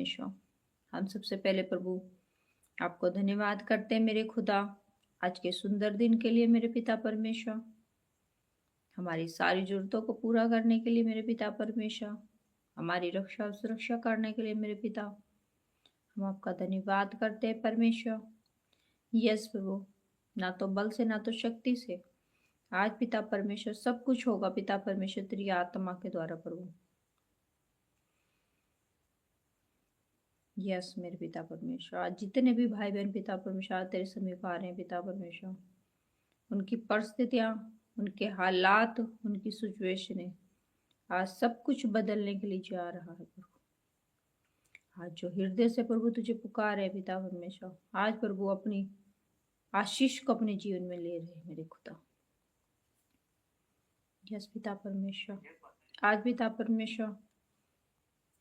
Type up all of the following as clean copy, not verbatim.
परमेश्वर, हम सबसे पहले प्रभु आपको धन्यवाद करते हैं मेरे खुदा, आज के सुंदर दिन के लिए मेरे पिता परमेश्वर। हमारी सारी जरूरतों को पूरा करने के लिए मेरे पिता परमेश्वर, हमारी रक्षा और सुरक्षा करने के लिए मेरे पिता, हम आपका धन्यवाद करते हैं परमेश्वर। यस प्रभु, ना तो बल से ना तो शक्ति से, आज पिता परमेश्वर सब कुछ होगा पिता परमेश्वर तेरी आत्मा के द्वारा प्रभु। यस मेरे पिता परमेश्वर, आज जितने भी भाई बहन पिता परमेश्वर आज तेरे समीप आ रहे हैं पिता परमेश्वर, उनकी परिस्थितियां, उनके हालात, उनकी सिचुएशन आज सब कुछ बदलने के लिए जा रहा है प्रभु। आज जो हृदय से प्रभु तुझे पुकार है पिता परमेश्वर, आज प्रभु अपनी आशीष को अपने जीवन में ले रहे मेरे खुदा। यस पिता परमेश्वर, आज पिता परमेश्वर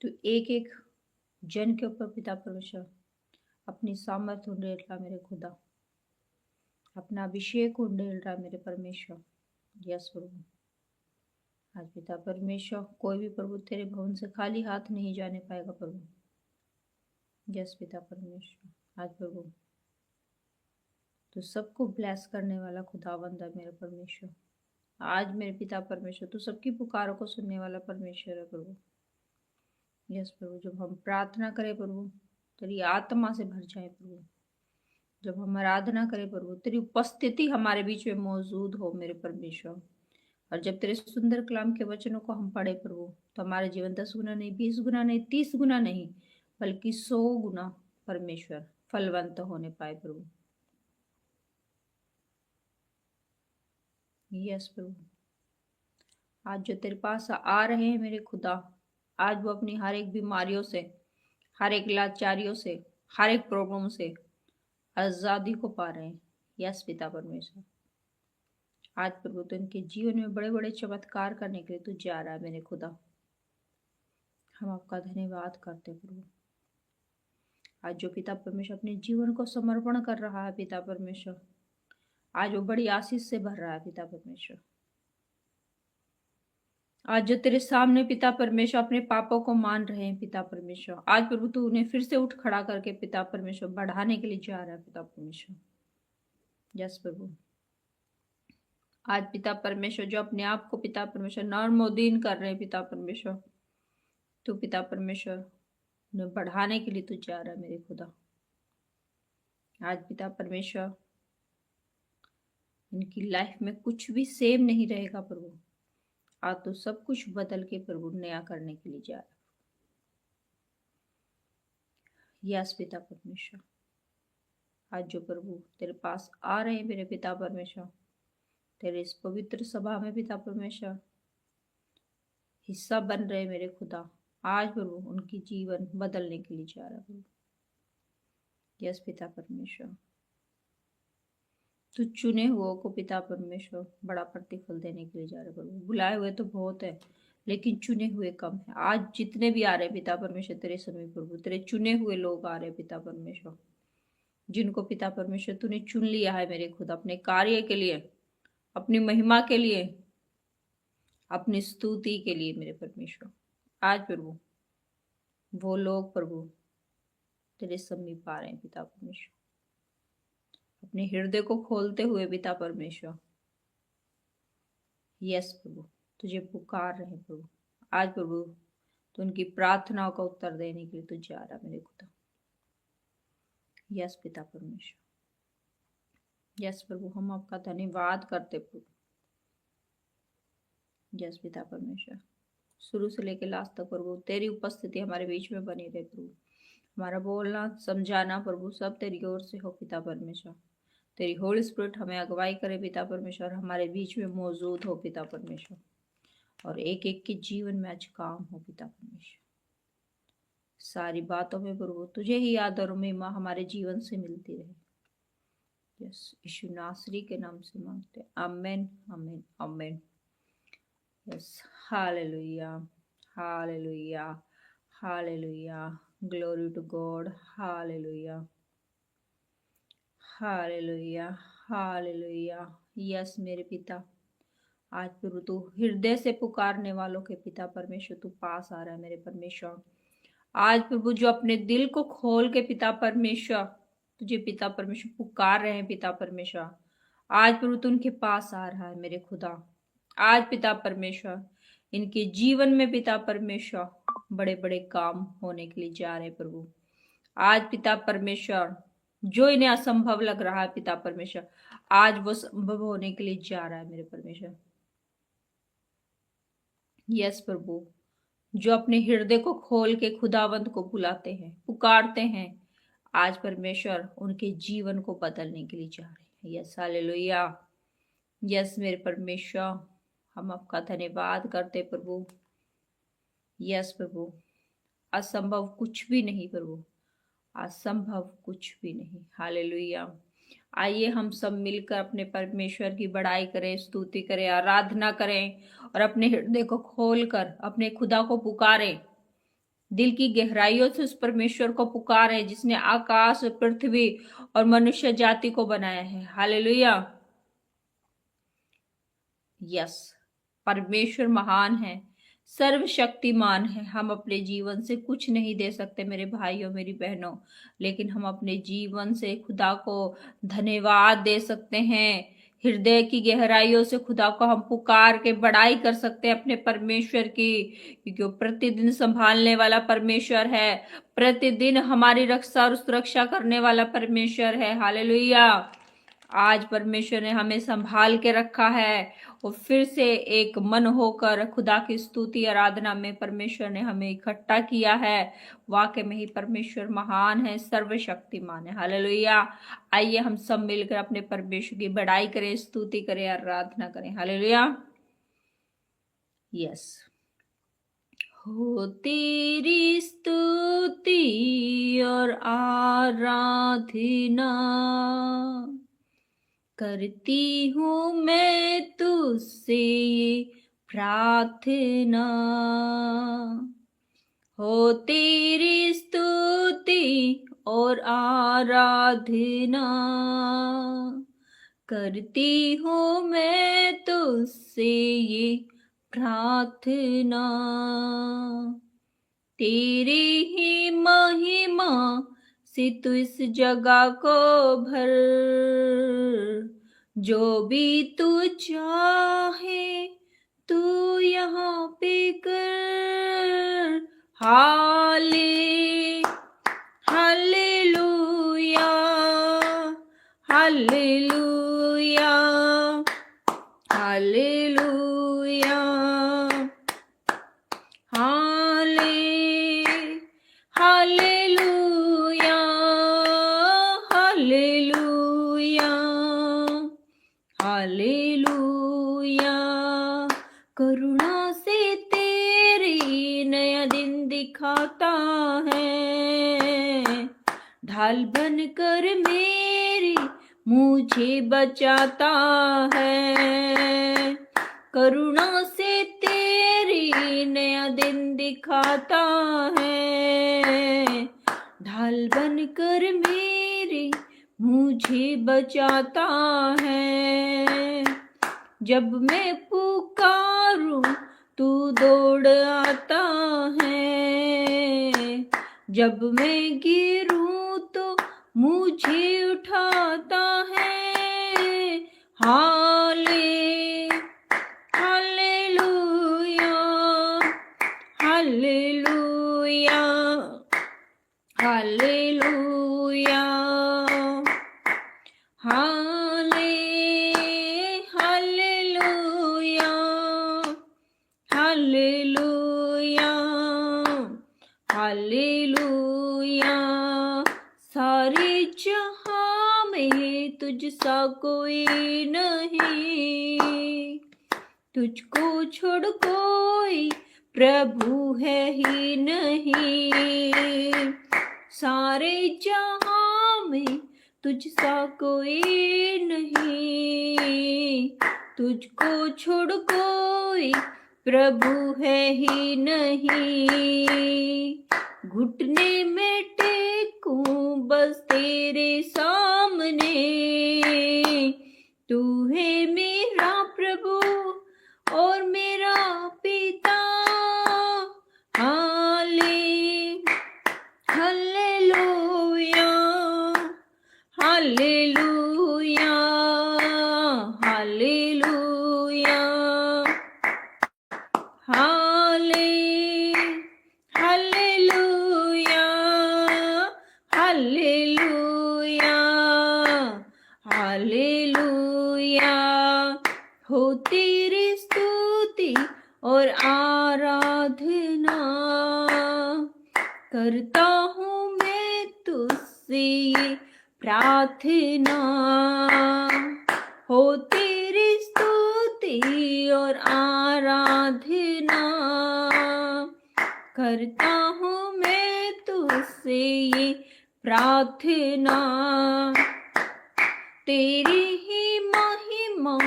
तू एक एक जन के ऊपर पिता परमेश्वर अपनी सामर्थ्य उंडेल रहा मेरे खुदा, अपना अभिषेक उंडेल रहा मेरे परमेश्वर। यस प्रभु, आज पिता परमेश्वर कोई भी प्रभु तेरे भवन से खाली हाथ नहीं जाने पाएगा प्रभु। यस पिता परमेश्वर, आज प्रभु तू सबको ब्लेस करने वाला खुदावंद है मेरे परमेश्वर। आज मेरे पिता परमेश्वर तू सबकी पुकारों को सुनने वाला परमेश्वर है प्रभु। यस प्रभु, जब हम प्रार्थना करें प्रभु तेरी आत्मा से भर जाए प्रभु, जब हम आराधना करें प्रभु तेरी उपस्थिति हमारे बीच में मौजूद हो मेरे परमेश्वर। और जब तेरे सुंदर कलाम के वचनों को हम पढ़े प्रभु तो हमारे जीवन 10 गुना नहीं, 20 गुना नहीं, 30 गुना नहीं, बल्कि 100 गुना परमेश्वर फलवंत होने पाए प्रभु। यस प्रभु, आज जो तेरे पास आ रहे हैं मेरे खुदा, आज वो अपनी हर एक बीमारियों से, हर एक लाचारियों से, हर एक प्रॉब्लम से आजादी को पा रहे हैं। यस पिता परमेश्वर, आज प्रभु तो इनके जीवन में बड़े बड़े चमत्कार करने के लिए तू जा रहा है मेरे खुदा। हम आपका धन्यवाद करते प्रभु। आज जो पिता परमेश्वर अपने जीवन को समर्पण कर रहा है पिता परमेश्वर, आज वो बड़ी आशीष से भर रहा है पिता परमेश्वर। आज जो तेरे सामने पिता परमेश्वर अपने पापों को मान रहे हैं पिता परमेश्वर, आज प्रभु तू उन्हें फिर से उठ खड़ा करके पिता परमेश्वर बढ़ाने के लिए जा रहा है पिता परमेश्वर। यस प्रभु, आज पिता परमेश्वर जो अपने आप को पिता परमेश्वर नर्मोदीन कर रहे हैं पिता परमेश्वर, तू पिता परमेश्वर उन्हें बढ़ाने के लिए तू जा रहा है मेरे खुदा। आज पिता परमेश्वर इनकी लाइफ में कुछ भी सेम नहीं रहेगा प्रभु, आज तो सब कुछ बदल के प्रभु नया करने के लिए जा रहा है। यस पिता परमेश्वर, आज जो प्रभु तेरे पास आ रहे हैं मेरे पिता परमेश्वर, तेरे इस पवित्र सभा में पिता परमेश्वर हिस्सा बन रहे मेरे खुदा, आज प्रभु उनकी जीवन बदलने के लिए जा रहा है प्रभु। यस पिता परमेश्वर, तू चुने हुए को पिता परमेश्वर बड़ा प्रतिफल देने के लिए जा रहे प्रभु। बुलाए हुए तो बहुत है लेकिन चुने हुए कम है। आज जितने भी आ रहे पिता परमेश्वर तेरे समय प्रभु, तेरे चुने हुए लोग आ रहे पिता परमेश्वर, जिनको पिता परमेश्वर तूने चुन लिया है मेरे खुद अपने कार्य के लिए, अपनी महिमा के लिए, अपनी स्तुति के लिए मेरे परमेश्वर। आज प्रभु वो लोग प्रभु तेरे समीप आ रहे हैं पिता परमेश्वर, अपने हृदय को खोलते हुए पिता परमेश्वर। यस प्रभु, तुझे पुकार रहे हैं प्रभु। आज प्रभु तो उनकी प्रार्थनाओं का उत्तर देने के लिए तू जा रहा मेरे खुदा। यस पिता परमेश्वर, यस प्रभु हम आपका धन्यवाद करते प्रभु। यस पिता परमेश्वर, शुरू से लेकर लास्ट तक प्रभु तेरी उपस्थिति हमारे बीच में बनी रहे प्रभु। हमारा बोलना समझाना प्रभु सब तेरी ओर से हो पिता परमेश्वर। तेरी होली स्पिरिट हमें अगुवाई करे पिता परमेश्वर, हमारे बीच में मौजूद हो पिता परमेश्वर, और एक एक के जीवन में आज काम हो पिता परमेश्वर। सारी बातों में प्रभु तुझे ही याद और महिमा हमारे जीवन से मिलती रहे। यस यीशु नासरी के नाम से मांगते, amen amen amen. Yes hallelujah hallelujah hallelujah, glory to God, hallelujah hallelujah hallelujah. Yes मेरे पिता, आज प्रभु तू हृदय से पुकारने वालों के पिता परमेश्वर तू पास आ रहा है मेरे परमेश्वर। आज प्रभु जो अपने दिल को खोल के पिता परमेश्वर तुझे पिता परमेश्वर पुकार रहे हैं पिता परमेश्वर, आज प्रभु तू उनके पास आ रहा है मेरे खुदा। आज पिता परमेश्वर इनके जीवन में पिता परमेश्वर बड़े बड़े काम होने के लिए जा रहे हैं प्रभु। आज पिता परमेश्वर जो इन्हें असंभव लग रहा है पिता परमेश्वर, आज वो संभव होने के लिए जा रहा है मेरे परमेश्वर। यस प्रभु, जो अपने हृदय को खोल के खुदावंत को बुलाते हैं, पुकारते हैं, आज परमेश्वर उनके जीवन को बदलने के लिए जा रहे हैं। Yes hallelujah. यस मेरे परमेश्वर, हम आपका धन्यवाद करते प्रभु। यस प्रभु, असंभव कुछ भी नहीं प्रभु, असंभव कुछ भी नहीं। हालेलुया। आइए हम सब मिलकर अपने परमेश्वर की बड़ाई करें, स्तुति करें, आराधना करें और अपने हृदय को खोलकर अपने खुदा को पुकारें। दिल की गहराइयों से उस परमेश्वर को पुकारें जिसने आकाश, पृथ्वी और मनुष्य जाति को बनाया है। हालेलुया। यस, परमेश्वर महान है, सर्वशक्तिमान है। हम अपने जीवन से कुछ नहीं दे सकते मेरे भाइयों मेरी बहनों, लेकिन हम अपने जीवन से खुदा को धन्यवाद दे सकते हैं। हृदय की गहराइयों से खुदा को हम पुकार के बड़ाई कर सकते हैं अपने परमेश्वर की, क्योंकि वो प्रतिदिन संभालने वाला परमेश्वर है, प्रतिदिन हमारी रक्षा और सुरक्षा करने वाला परमेश्वर है। हालेलुया। आज परमेश्वर ने हमें संभाल के रखा है और फिर से एक मन होकर खुदा की स्तुति आराधना में परमेश्वर ने हमें इकट्ठा किया है। वाकई में ही परमेश्वर महान है, सर्वशक्तिमान है। हालेलुया। आइए हम सब मिलकर अपने परमेश्वर की बड़ाई करें, स्तुति करें, आराधना करें। हालेलुया। यस। हो तेरी स्तुति और आराधना करती हूँ मैं तुझसे ये प्रार्थना। हो तेरी स्तुति और आराधना करती हूँ मैं तुझसे ये प्रार्थना। तेरी ही महिमा से तू इस जगह को भर, जो भी तू चाहे तू यहाँ पे कर। Hallelujah, hallelujah, hallelujah, hallelujah, hallelujah, hallelujah. करुणा से तेरी नया दिन दिखाता है, ढाल बनकर मेरी मुझे बचाता है। करुणा से तेरी नया दिन दिखाता है, ढाल बनकर मेरी मुझे बचाता है। जब मैं पुकारूं तू दौड़ आता है, जब मैं गिरूं तो मुझे उठाता है। Hallelujah, hallelujah, hallelujah, hallelujah, hallelujah, hallelujah. सारे जहां में तुझसा कोई नहीं, तुझको छोड़ कोई प्रभु है ही नहीं। सारे जहां में तुझसा कोई नहीं, तुझको छोड़ कोई प्रभु है ही नहीं। घुटने में टेकूं बस तेरे सामने, तू है मेरा प्रभु और मेरा पिता। हालेलुया, हालेलुया, हाले हालेलुया, हालेलुया, हालेलुया। हो तेरी स्तुति और आराधना करता हूँ मैं तुझसे ये प्रार्थना। हो तेरी स्तुति और आराधना करता हूँ मैं तुझसे ये प्रार्थना। तेरी ही महिमा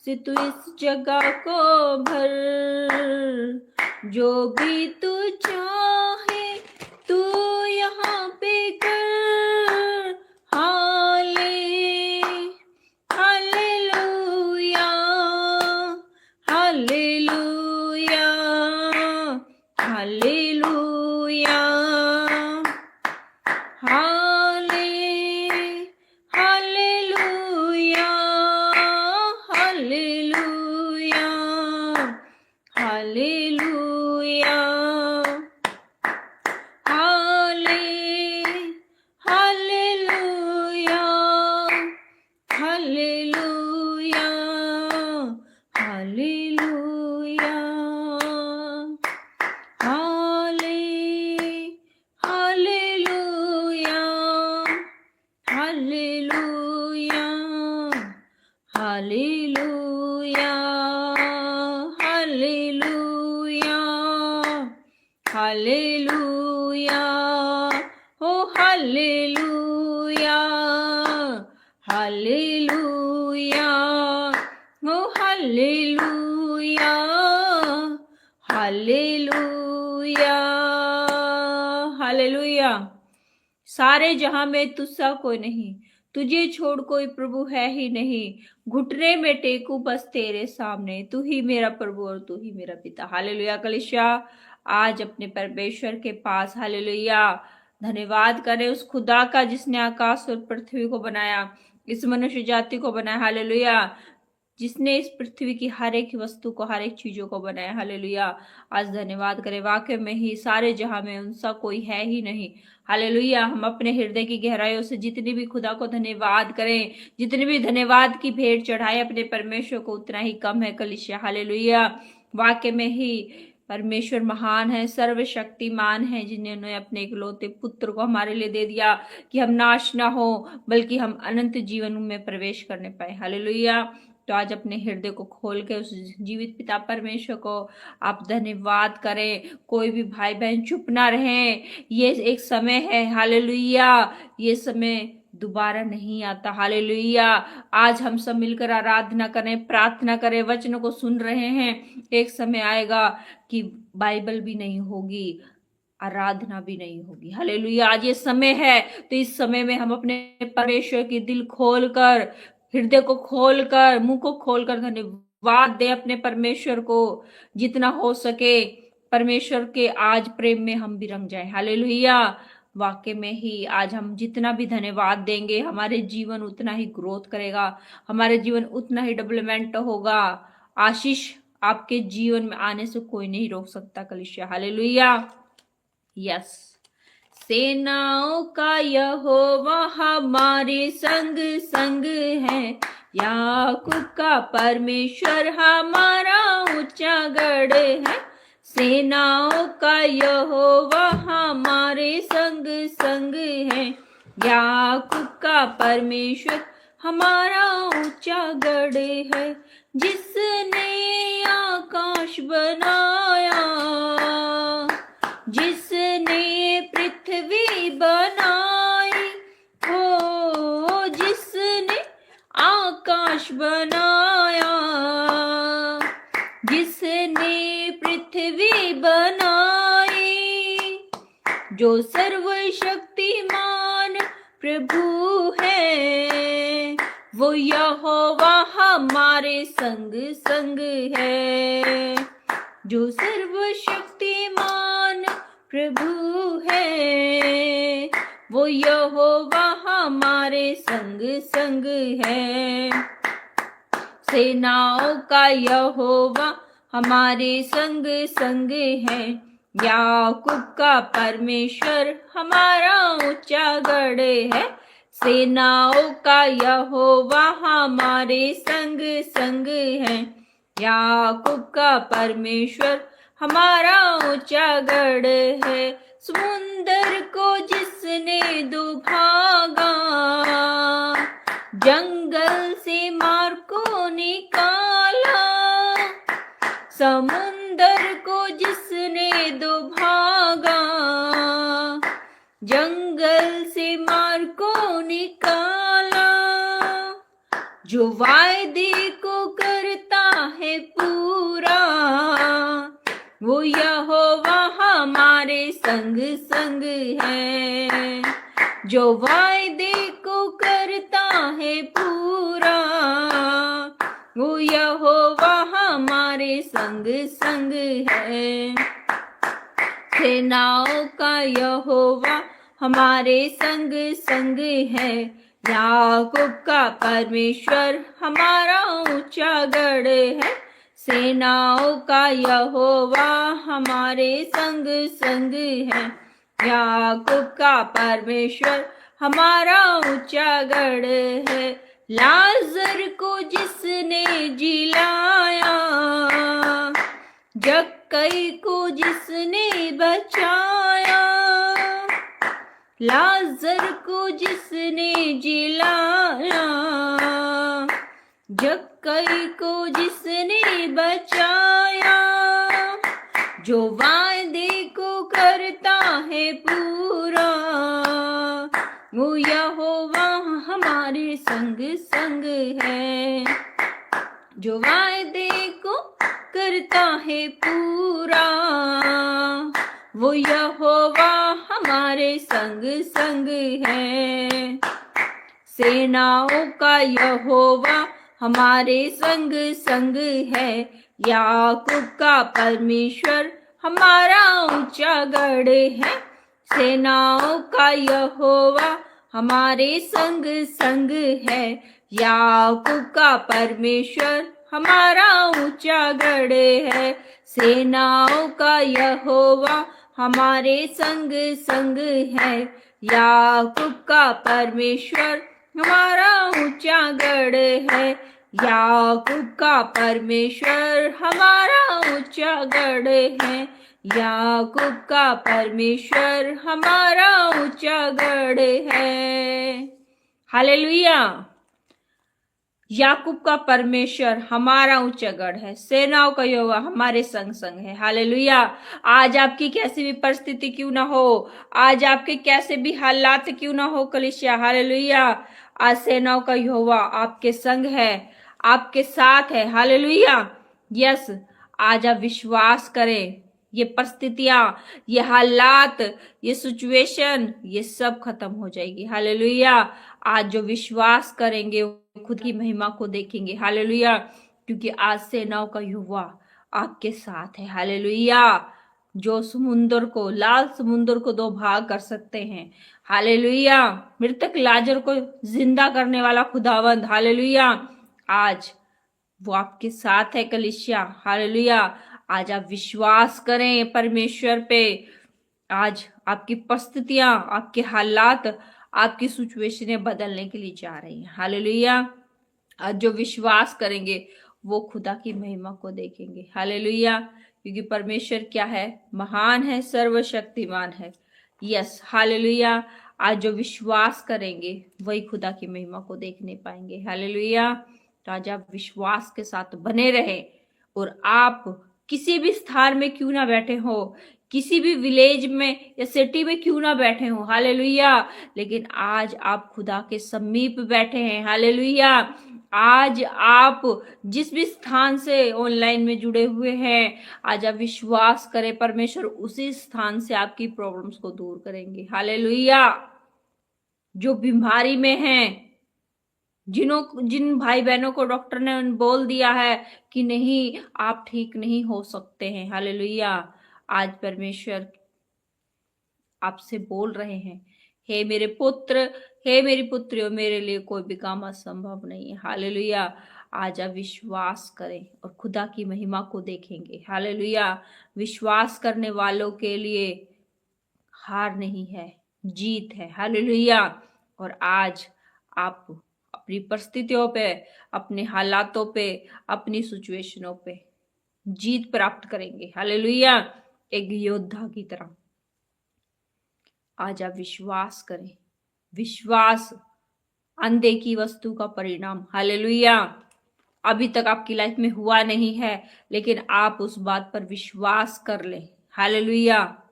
से तू इस जगह को भर, जो भी तू चाहे तू यहाँ पे कर। Hallelujah, hallelujah, hallelujah, hallelujah, hallelujah, hallelujah, hallelujah, hallelujah, hallelujah, hallelujah, hallelujah, hallelujah, hallelujah, hallelujah, हो हालेलुया, हालेलुया, हो हालेलुया, हालेलुया, हालेलुया। सारे जहां में तुझसा कोई नहीं, तुझे छोड़ कोई प्रभु है ही नहीं। घुटने में टेकू बस तेरे सामने, तू ही मेरा प्रभु और तू ही मेरा पिता। हालेलुया। कलीसिया आज अपने परमेश्वर के पास हालेलुया धन्यवाद करें उस खुदा का जिसने आकाश और पृथ्वी को बनाया, इस मनुष्य जाति को बनाया। हालेलुया। जिसने इस पृथ्वी की हर एक वस्तु को, हर एक चीजों को बनाया। हालेलुया। आज धन्यवाद करें, वाकई में ही सारे जहां में उनसा कोई है ही नहीं। हालेलुया। हम अपने हृदय की गहराइयों से जितनी भी खुदा को धन्यवाद करें, जितनी भी धन्यवाद की भेंट चढ़ाए अपने परमेश्वर को, उतना ही कम है कलीसिया। हालेलुया। वाकई में ही परमेश्वर महान है, सर्वशक्तिमान है, जिन्होंने अपने इकलौते पुत्र को हमारे लिए दे दिया कि हम नाश ना हो बल्कि हम अनंत जीवन में प्रवेश करने पाए। हालेलुया। तो आज अपने हृदय को खोल के उस जीवित पिता परमेश्वर को आप धन्यवाद करें। कोई भी भाई बहन चुप ना रहें, ये एक समय है। हालेलुया। ये समय दोबारा नहीं आता। हालेलुया। आज हम सब मिलकर आराधना करें, प्रार्थना करें, वचन को सुन रहे हैं। एक समय आएगा कि बाइबल भी नहीं होगी, आराधना भी नहीं होगी। हालेलुया। आज ये समय है, तो इस समय में हम अपने परमेश्वर की दिल खोलकर, हृदय को खोलकर, मुंह को खोलकर धन्यवाद दें अपने परमेश्वर को। जितना हो सके परमेश्वर के आज प्रेम में हम भी रंग जाए। हालेलुया। वाकई में ही आज हम जितना भी धन्यवाद देंगे, हमारे जीवन उतना ही ग्रोथ करेगा, हमारे जीवन उतना ही डेवलपमेंट होगा। आशीष आपके जीवन में आने से कोई नहीं रोक सकता कलीसिया। हालेलुया। यस। सेनाओं का यहोवा हमारे संग संग है, याकूब का परमेश्वर हमारा ऊंचा गढ़ है। सेनाओं का यहोवा हमारे संग संग है, याकूब का परमेश्वर हमारा ऊंचा गढ़ है। जिसने आकाश बनाया, जिसने पृथ्वी बनाई, हो जिसने आकाश बनाया, जिसने पृथ्वी बनाई, जो सर्वशक्तिमान प्रभु है, वो यहोवा हमारे संग संग है। जो सर्वशक्तिमान प्रभु है, वो यहोवा हमारे संग संग है। सेनाओं का यहोवा हमारे संग संग है। याकूब का परमेश्वर हमारा ऊंचा गढ़ है। सेनाओं का यहोवा हमारे संग संग है। याकूब का परमेश्वर हमारा ऊंचा गढ़ है। समुंदर को जिसने दुभागा, जंगल से मार को निकाला। समुंदर को जिसने दुभागा, जंगल से मार को निकाला। जो वायदे को करता है पूरा, वो यहोवा हमारे संग संग है। जो वायदे को करता है पूरा, वो यहोवा हमारे संग संग है। सेनाओं का यहोवा हमारे संग संग है। याकूब का परमेश्वर हमारा ऊंचा गढ़ है। सेनाओं का यहोवा हमारे संग संग है। याकूब का परमेश्वर हमारा ऊंचा गढ़ है। लाजर को जिसने जिलाया, जक्कई को जिसने बचाया। लाजर को जिसने जिलाया, जक्कई को जिसने बचाया। जो वायदे को करता है पूरा, वो यहोवा हमारे संग संग है। जो वायदे को करता है पूरा, वो यहोवा हमारे संग संग है। सेनाओं का यहोवा हमारे संग संग है। याकूब का परमेश्वर हमारा ऊंचा गढ़ है। सेनाओं का यहोवा हमारे संग संग है। याकूब का परमेश्वर हमारा ऊंचा गढ़ है। सेनाओं का यहोवा हमारे संग संग है। याकूब का परमेश्वर हमारा ऊंचा गढ़ है। याकूब का परमेश्वर हमारा ऊंचा गढ़ है। याकूब का परमेश्वर हमारा ऊंचा गढ़ है। हालेलुया। याकूब का परमेश्वर हमारा ऊंचा गढ़ है। सेनाओं का यहोवा हमारे संग संग है। हालेलुया। आज आपकी कैसी भी परिस्थिति क्यों ना हो, आज आपके कैसे भी हालात क्यों ना हो कलीसिया, हालेलुया, आज सेनाओं का यहोवा आपके संग है, आपके साथ है। हालेलुया। यस, आज आप विश्वास करें, ये परिस्थितियां, ये हालात, ये सिचुएशन, ये सब खत्म हो जाएगी। हालेलुया। आज जो विश्वास करेंगे खुद की महिमा को देखेंगे। हालेलुया। क्योंकि आज सेनाओं का यहोवा आपके साथ है। हालेलुया। जो समुंदर को, लाल समुंदर को दो भाग कर सकते हैं। हालेलुया। मृतक लाजर को जिंदा करने वाला खुदावंद, हालेलुया, आज वो आपके साथ है कलीसिया। हालेलुया। आज आप विश्वास करें परमेश्वर पे। आज आपकी परिस्थितियां, आपके हालात, आपकी सिचुएशनें बदलने के लिए जा रही हैं। हालेलुया। आज जो विश्वास करेंगे वो खुदा की महिमा को देखेंगे। हालेलुया। क्योंकि परमेश्वर क्या है? महान है, सर्वशक्तिमान है। Yes, hallelujah. आज जो विश्वास करेंगे वही खुदा की महिमा को देखने पाएंगे। हालेलुया। तो आज आप विश्वास के साथ बने रहे। और आप किसी भी स्थान में क्यों ना बैठे हो, किसी भी विलेज में या सिटी में क्यों ना बैठे हो, हालेलुया, लेकिन आज आप खुदा के समीप बैठे हैं। हालेलुया। आज आप जिस भी स्थान से ऑनलाइन में जुड़े हुए हैं, आज आप विश्वास करें परमेश्वर उसी स्थान से आपकी प्रॉब्लम्स को दूर करेंगे। हालेलुया। जो बीमारी में हैं, जिन भाई बहनों को डॉक्टर ने बोल दिया है कि नहीं, आप ठीक नहीं हो सकते हैं, हालेलुया, आज परमेश्वर आपसे बोल रहे हैं हे मेरे पुत्र, हे मेरी पुत्रियों, मेरे लिए कोई भी काम असंभव नहीं है। हालेलुया। आज आप विश्वास करें और खुदा की महिमा को देखेंगे। हालेलुया। विश्वास करने वालों के लिए हार नहीं है, जीत है। हालेलुया। और आज आप अपनी परिस्थितियों पे, अपने हालातों पे, अपनी सिचुएशनों पे जीत प्राप्त करेंगे। हालेलुया। एक योद्धा की तरह आज आप विश्वास करें। विश्वास अनदेखी वस्तु का परिणाम। हालेलुया। अभी तक आपकी लाइफ में हुआ नहीं है, लेकिन आप उस बात पर विश्वास कर लें। हालेलुया।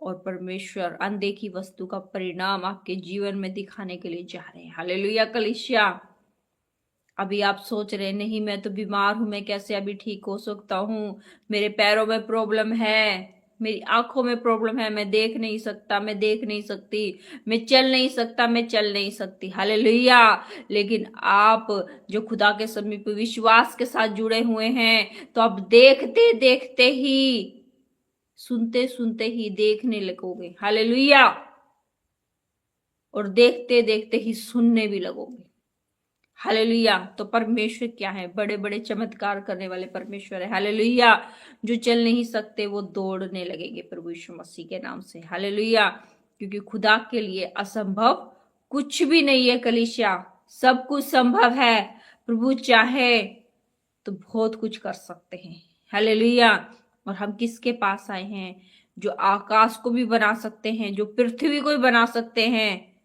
और परमेश्वर अनदेखी वस्तु का परिणाम आपके जीवन में दिखाने के लिए जा रहे हैं। हालेलुया कलीसिया। अभी आप सोच रहे नहीं, मैं तो बीमार हूं, मैं कैसे अभी ठीक हो सकता हूं, मेरे पैरों में प्रॉब्लम है, मेरी आंखों में प्रॉब्लम है, मैं देख नहीं सकता, मैं देख नहीं सकती, मैं चल नहीं सकता, मैं चल नहीं सकती। हालेलुया। लेकिन आप जो खुदा के समीप विश्वास के साथ जुड़े हुए हैं, तो आप देखते देखते ही, सुनते सुनते ही देखने लगोगे। हालेलुया। और देखते देखते ही सुनने भी लगोगे। हालेलुया। तो परमेश्वर क्या है? बड़े बड़े चमत्कार करने वाले परमेश्वर है। हालेलुया। जो चल नहीं सकते वो दौड़ने लगेंगे प्रभु यीशु मसीह के नाम से। हालेलुया। क्योंकि खुदा के लिए असंभव कुछ भी नहीं है कलीसिया, सब कुछ संभव है। प्रभु चाहे तो बहुत कुछ कर सकते हैं। हालेलुया। और हम किसके पास आए हैं? जो आकाश को भी बना सकते हैं, जो पृथ्वी को भी बना सकते हैं,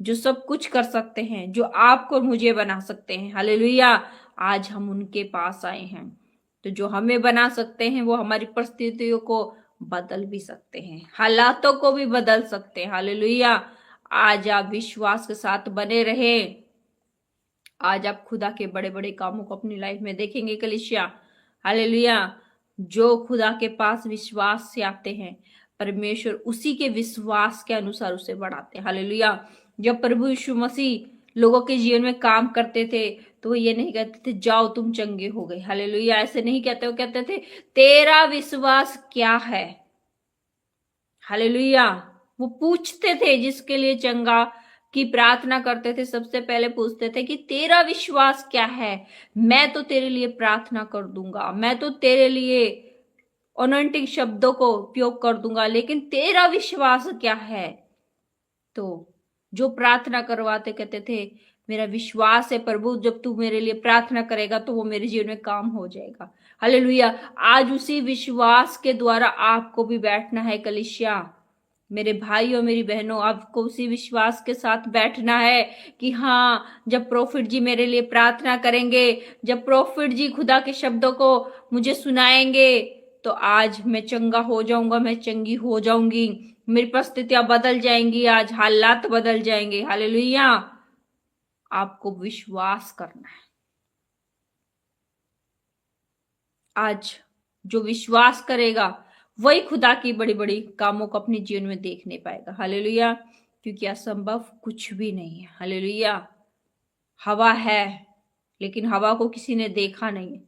जो सब कुछ कर सकते हैं, जो आपको और मुझे बना सकते हैं। हालेलुया। आज हम उनके पास आए हैं। तो जो हमें बना सकते हैं वो हमारी परिस्थितियों को बदल भी सकते हैं, हालातों को भी बदल सकते हैं। हालेलुया। आज आप विश्वास के साथ बने रहे। आज आप खुदा के बड़े बड़े कामों को अपनी लाइफ में देखेंगे कलीसिया। हालेलुया। जो खुदा के पास विश्वास से आते हैं, परमेश्वर उसी के विश्वास के अनुसार उसे बढ़ाते हैं। हालेलुया। जब प्रभु यीशु मसीह लोगों के जीवन में काम करते थे, तो वो ये नहीं कहते थे जाओ तुम चंगे हो गए। हालेलुया। ऐसे नहीं कहते, वो कहते थे तेरा विश्वास क्या है। हालेलुया। वो पूछते थे जिसके लिए चंगा की प्रार्थना करते थे, सबसे पहले पूछते थे कि तेरा विश्वास क्या है, मैं तो तेरे लिए प्रार्थना कर दूंगा, मैं तो तेरे लिए अनॉइंटिंग शब्दों को उपयोग कर दूंगा, लेकिन तेरा विश्वास क्या है। तो जो प्रार्थना करवाते कहते थे मेरा विश्वास है प्रभु, जब तू मेरे लिए प्रार्थना करेगा तो वो मेरे जीवन में काम हो जाएगा। हालेलुया। आज उसी विश्वास के द्वारा आपको भी बैठना है कलीसिया। मेरे भाई और मेरी बहनों, आपको उसी विश्वास के साथ बैठना है कि हाँ, जब प्रोफिट जी मेरे लिए प्रार्थना करेंगे, जब प्रोफिट जी खुदा के शब्दों को मुझे सुनाएंगे, तो आज मैं चंगा हो जाऊंगा, मैं चंगी हो जाऊंगी, मेरी परिस्थितियां बदल जाएंगी, आज हालात बदल जाएंगे। हालेलुया। आपको विश्वास करना है। आज जो विश्वास करेगा वही खुदा की बड़ी बड़ी कामों को अपने जीवन में देखने पाएगा। हालेलुया। क्योंकि असंभव कुछ भी नहीं है। हालेलुया। हवा है, लेकिन हवा को किसी ने देखा नहीं है।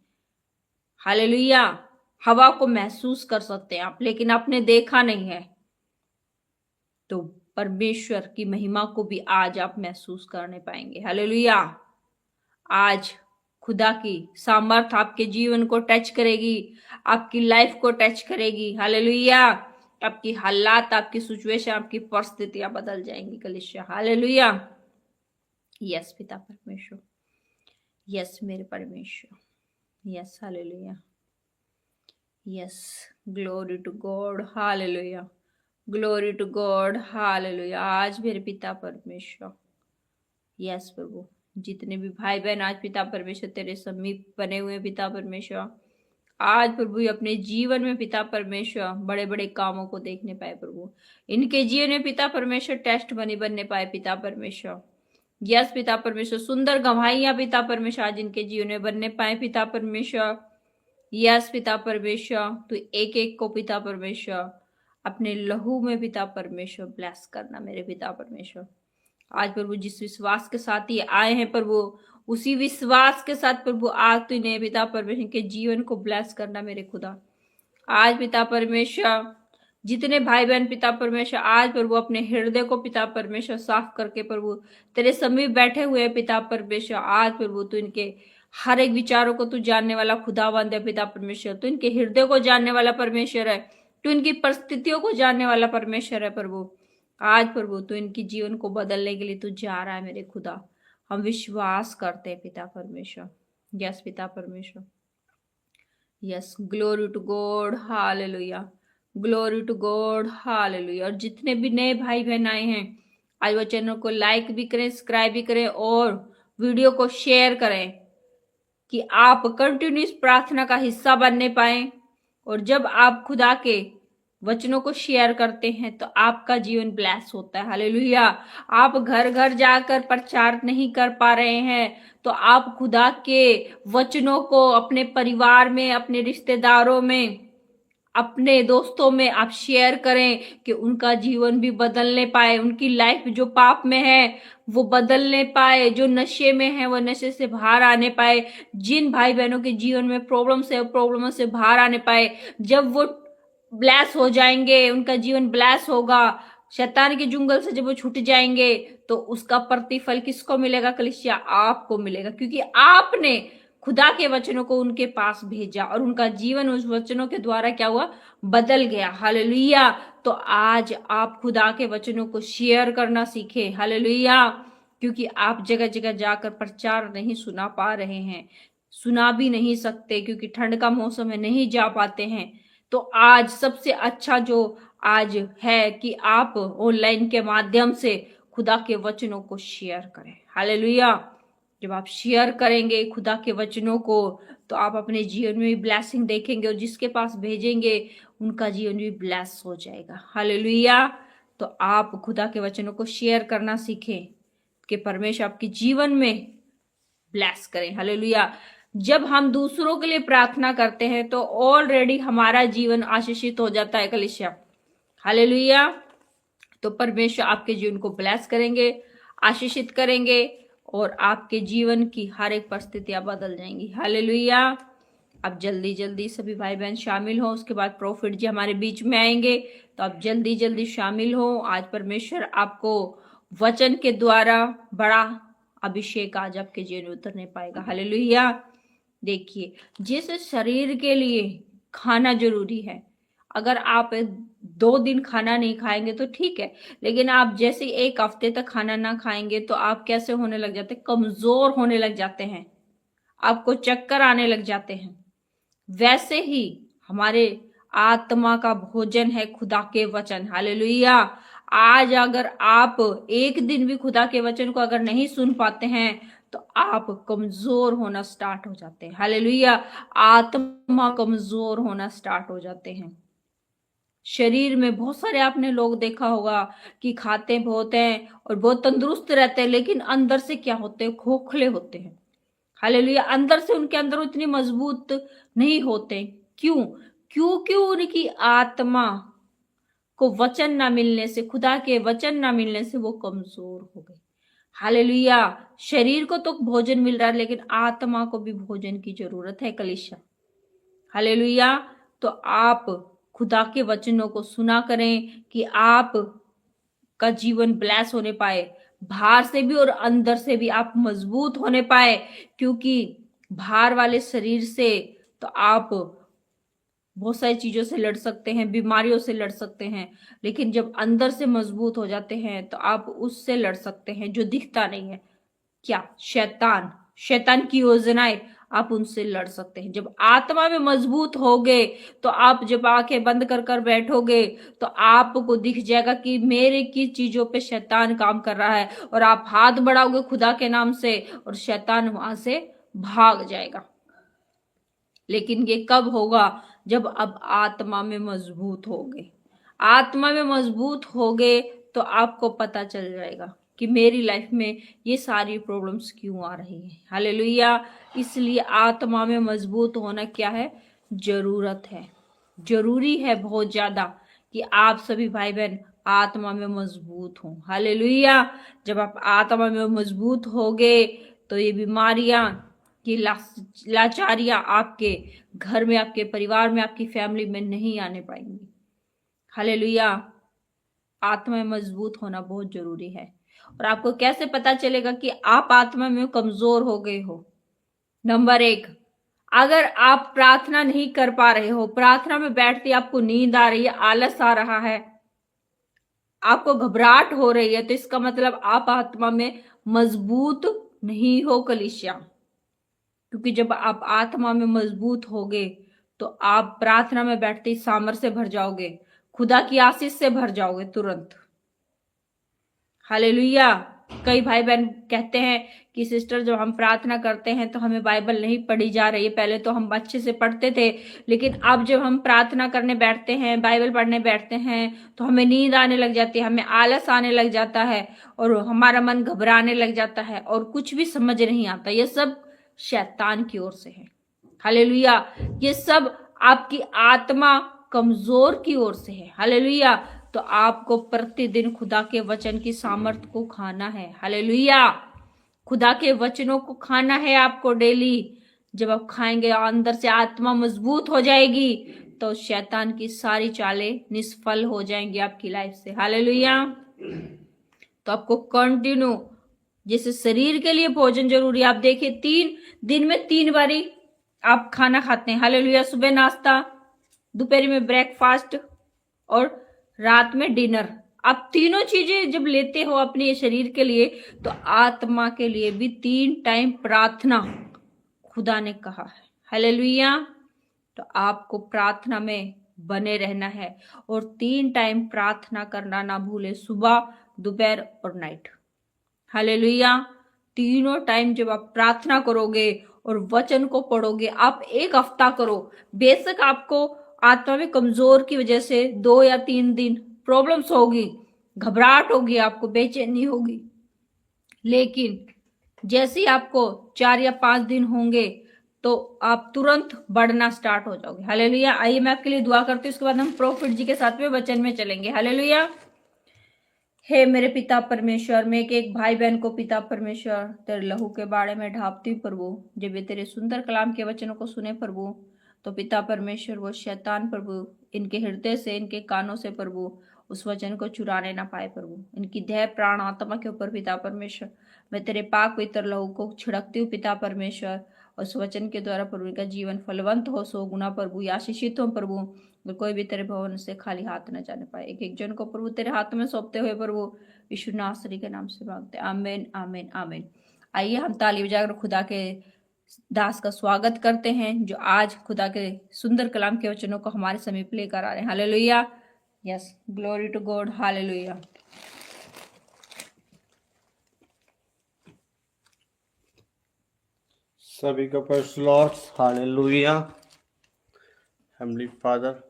हालेलुया। हवा को महसूस कर सकते हैं आप, लेकिन आपने देखा नहीं है। तो परमेश्वर की महिमा को भी आज आप महसूस करने पाएंगे। हालेलुया। आज खुदा की सामर्थ आपके जीवन को टच करेगी, आपकी लाइफ को टच करेगी। हालेलुया। आपकी हालात, आपकी सिचुएशन, आपकी परिस्थितियां बदल जाएंगी कलीसिया। हालेलुया। यस पिता परमेश्वर, यस मेरे परमेश्वर, yes. Hallelujah. Yes. Glory to God. Hallelujah. Glory to God. Hallelujah. आज मेरे पिता परमेश्वर, यस प्रभु, जितने भी भाई बहन आज पिता परमेश्वर तेरे समीप बने हुए पिता परमेश्वर, आज प्रभु अपने जीवन में पिता परमेश्वर बड़े बड़े कामों को देखने पाए प्रभु, इनके जीवन में पिता परमेश्वर टेस्ट बनी बनने पाए पिता परमेश्वर। यस पिता परमेश्वर, सुंदर गवाहियां पिता परमेश्वर आज इनके जीवन में बनने पाए पिता परमेश्वर। यस पिता परमेश्वर, तू एक एक को पिता परमेश्वर अपने लहू में पिता परमेश्वर ब्लेस करना मेरे पिता परमेश्वर। आज प्रभु जिस विश्वास के साथ ये आए हैं प्रभु, उसी विश्वास के साथ प्रभु आज तू इन्हें पिता परमेश्वर के जीवन को ब्लेस करना मेरे खुदा। आज पिता परमेश्वर जितने भाई बहन पिता परमेश्वर आज प्रभु अपने हृदय को पिता परमेश्वर साफ करके प्रभु तेरे समीप बैठे हुए हैं पिता परमेश्वर, आज प्रभु तू इनके हर एक विचारों को तू जानने वाला खुदावंद है पिता परमेश्वर। तू इनके हृदय को जानने वाला परमेश्वर है, तू इनकी परिस्थितियों को जानने वाला परमेश्वर है प्रभु। आज प्रभु तू इनकी जीवन को बदलने के लिए तू जा रहा है मेरे खुदा। हम विश्वास करते हैं पिता परमेश्वर। यस पिता परमेश्वर, yes, glory to God, hallelujah, glory to God, hallelujah. और जितने भी नए भाई बहन आए हैं आज वो चैनल को लाइक भी करें, सब्सक्राइब भी करें और वीडियो को शेयर करें कि आप कंटिन्यूस प्रार्थना का हिस्सा बनने पाए। और जब आप खुदा के वचनों को शेयर करते हैं तो आपका जीवन ब्लेस होता है, हालेलुया। आप घर घर जाकर प्रचार नहीं कर पा रहे हैं तो आप खुदा के वचनों को अपने परिवार में, अपने रिश्तेदारों में, अपने दोस्तों में आप शेयर करें कि उनका जीवन भी बदलने पाए, उनकी लाइफ जो पाप में है वो बदलने पाए, जो नशे में है वो नशे से बाहर आने पाए, जिन भाई बहनों के जीवन में प्रॉब्लमों से बाहर आने पाए। जब वो ब्लेस हो जाएंगे, उनका जीवन ब्लेस होगा, शैतान के जुंगल से जब वो छूट जाएंगे तो उसका प्रतिफल किसको मिलेगा कलीसिया? आपको मिलेगा, क्योंकि आपने खुदा के वचनों को उनके पास भेजा और उनका जीवन उस वचनों के द्वारा क्या हुआ? बदल गया, हालेलुया। तो आज आप खुदा के वचनों को शेयर करना सीखे, हालेलुया, क्योंकि आप जगह जगह जाकर प्रचार नहीं सुना पा रहे हैं, सुना भी नहीं सकते क्योंकि ठंड का मौसम है, नहीं जा पाते हैं। तो आज सबसे अच्छा जो आज है कि आप ऑनलाइन के माध्यम से खुदा के वचनों को शेयर करें, हालेलुया। जब आप शेयर करेंगे खुदा के वचनों को तो आप अपने जीवन में भी ब्लेसिंग देखेंगे और जिसके पास भेजेंगे उनका जीवन भी ब्लेस हो जाएगा, हालेलुया। तो आप खुदा के वचनों को शेयर करना सीखें कि परमेश्वर आपके जीवन में ब्लेस करें, हालेलुया। जब हम दूसरों के लिए प्रार्थना करते हैं तो ऑलरेडी हमारा जीवन आशीषित हो जाता है कलीसिया, हालेलुया। तो परमेश्वर आपके जीवन को ब्लेस करेंगे, आशीषित करेंगे और आपके जीवन की हर एक परिस्थितियां बदल जाएंगी, हालेलुया। अब जल्दी जल्दी सभी भाई बहन शामिल हो, उसके बाद प्रॉफिट जी हमारे बीच में आएंगे, तो आप जल्दी जल्दी शामिल हो। आज परमेश्वर आपको वचन के द्वारा बड़ा अभिषेक आज आपके जीवन में उतरने पाएगा, हालेलुया। देखिए, जिस शरीर के लिए खाना जरूरी है, अगर आप 2 दिन खाना नहीं खाएंगे तो ठीक है, लेकिन आप जैसे एक हफ्ते तक खाना ना खाएंगे तो आप कैसे होने लग जाते? कमजोर होने लग जाते हैं, आपको चक्कर आने लग जाते हैं। वैसे ही हमारे आत्मा का भोजन है खुदा के वचन, हालेलुया। आज अगर आप एक दिन भी खुदा के वचन को अगर नहीं सुन पाते हैं तो आप कमजोर होना स्टार्ट हो जाते हैं, हालेलुया। आत्मा कमजोर होना स्टार्ट हो जाते हैं। शरीर में बहुत सारे आपने लोग देखा होगा कि खाते बहुत हैं और बहुत तंदुरुस्त रहते हैं, लेकिन अंदर से क्या होते हैं? खोखले होते हैं, हालेलुया। अंदर से उनके अंदर उतनी मजबूत नहीं होते। क्यों? क्योंकि उनकी आत्मा को वचन ना मिलने से, खुदा के वचन ना मिलने से वो कमजोर हो गए, हालेलुया। शरीर को तो भोजन मिल रहा है लेकिन आत्मा को भी भोजन की जरूरत है कलीसिया, हालेलुया। तो आप खुदा के वचनों को सुना करें कि आप का जीवन ब्लेस होने पाए, बाहर से भी और अंदर से भी आप मजबूत होने पाए। क्योंकि बाहर वाले शरीर से तो आप बहुत सारी चीजों से लड़ सकते हैं, बीमारियों से लड़ सकते हैं, लेकिन जब अंदर से मजबूत हो जाते हैं तो आप उससे लड़ सकते हैं जो दिखता नहीं है। क्या? शैतान की योजनाएं, आप उनसे लड़ सकते हैं। जब आत्मा में मजबूत होगे तो आप जब आंखें बंद कर कर बैठोगे तो आपको दिख जाएगा कि मेरे की चीजों पे शैतान काम कर रहा है, और आप हाथ बढ़ाओगे खुदा के नाम से और शैतान वहां से भाग जाएगा। लेकिन ये कब होगा? जब अब आत्मा में मजबूत होगे। आत्मा में मजबूत होगे तो आपको पता चल जाएगा कि मेरी लाइफ में ये सारी प्रॉब्लम्स क्यों आ रही है, हालेलुया। इसलिए आत्मा में मजबूत होना क्या है? जरूरत है, जरूरी है बहुत ज्यादा कि आप सभी भाई बहन आत्मा में मजबूत हों, हालेलुया। जब आप आत्मा में मजबूत होगे तो ये बीमारियां, ये लाचारियां आपके घर में, आपके परिवार में, आपकी फैमिली में नहीं आने पाएंगी, हालेलुया। आत्मा में मजबूत होना बहुत जरूरी है। और आपको कैसे पता चलेगा कि आप आत्मा में कमजोर हो गए हो? नंबर 1, अगर आप प्रार्थना नहीं कर पा रहे हो, प्रार्थना में बैठते आपको नींद आ रही है, आलस आ रहा है, आपको घबराहट हो रही है, तो इसका मतलब आप आत्मा में मजबूत नहीं हो कलीसिया। क्योंकि जब आप आत्मा में मजबूत होगे तो आप प्रार्थना में बैठते ही सामर्थ्य से भर जाओगे, खुदा की आशीष से भर जाओगे तुरंत। हालेलुया। कई भाई बहन कहते हैं कि सिस्टर जब हम प्रार्थना करते हैं तो हमें बाइबल नहीं पढ़ी जा रही है। पहले तो हम अच्छे से पढ़ते थे, लेकिन अब जब हम प्रार्थना करने बैठते हैं, बाइबल पढ़ने बैठते हैं, तो हमें नींद आने लग जाती है, हमें आलस आने लग जाता है और हमारा मन घबराने लग जाता है और कुछ भी समझ नहीं आता। ये सब शैतान की ओर से है। हालेलुया। ये सब आपकी आत्मा कमजोर की ओर से है। हालेलुया। तो आपको प्रतिदिन खुदा के वचन की सामर्थ्य को खाना है। हालेलुया। खुदा के वचनों को खाना है आपको डेली। जब आप खाएंगे अंदर से आत्मा मजबूत हो जाएगी, तो शैतान की सारी चालें निष्फल हो जाएंगी आपकी लाइफ से। हालेलुया। तो आपको कंटिन्यू, जैसे शरीर के लिए भोजन जरूरी है, आप देखिए 3 दिन में 3 बारी आप खाना खाते हैं। हालेलुया। सुबह नाश्ता, दोपहर में ब्रेकफास्ट और रात में डिनर। आप तीनों चीजें जब लेते हो अपने शरीर के लिए, तो आत्मा के लिए भी 3 टाइम प्रार्थना खुदा ने कहा है। हालेलुया। तो आपको प्रार्थना में बने रहना है और 3 टाइम प्रार्थना करना ना भूले, सुबह, दोपहर और नाइट। हालेलुया। तीनों टाइम जब आप प्रार्थना करोगे और वचन को पढ़ोगे, आप 1 हफ्ता करो। बेशक आपको आत्मा में कमजोर की वजह से 2 या 3 दिन प्रॉब्लम्स होगी, घबराहट होगी, आपको बेचैनी होगी, लेकिन जैसे ही आपको 4 या 5 दिन होंगे तो आप तुरंत बढ़ना स्टार्ट हो जाओगे। हालेलुया। आइए मैं आपके लिए दुआ करती हूँ, उसके बाद हम प्रॉफिट जी के साथ में वचन में चलेंगे। हालेलुया। हे मेरे पिता परमेश्वर, मैं एक भाई बहन को पिता परमेश्वर तेरे लहू के बारे में ढापती हूँ प्रभु। जब ये तेरे सुंदर कलाम के वचनों को सुने प्रभु, तो पिता परमेश्वर वो शैतान प्रभु इनके हृदय से, इनके कानों से प्रभु उस वचन को चुराने ना पाए प्रभु। इनकी देह प्राण आत्मा के ऊपर पिता परमेश्वर मैं तेरे पाक पवित्र लहू को छिड़कती हूँ पिता परमेश्वर। उस वचन के द्वारा प्रभु इनका जीवन फलवंत हो, 100 गुना प्रभु, आशीषित हो प्रभु। और कोई भी तेरे भवन से खाली हाथ न जाने पाए। एक एक जन को प्रभु तेरे हाथ में सौंपते हुए प्रभु यीशु नासरी के नाम से मांगते, आमीन आमीन आमीन। आइए हम ताली बजाकर खुदा के दास का स्वागत करते हैं, जो आज खुदा के सुंदर कलाम के वचनों को हमारे समीप लेकर आ रहे हैं। Hallelujah. Yes, glory to God. Hallelujah. सभी का praise Lord. Hallelujah. Heavenly father,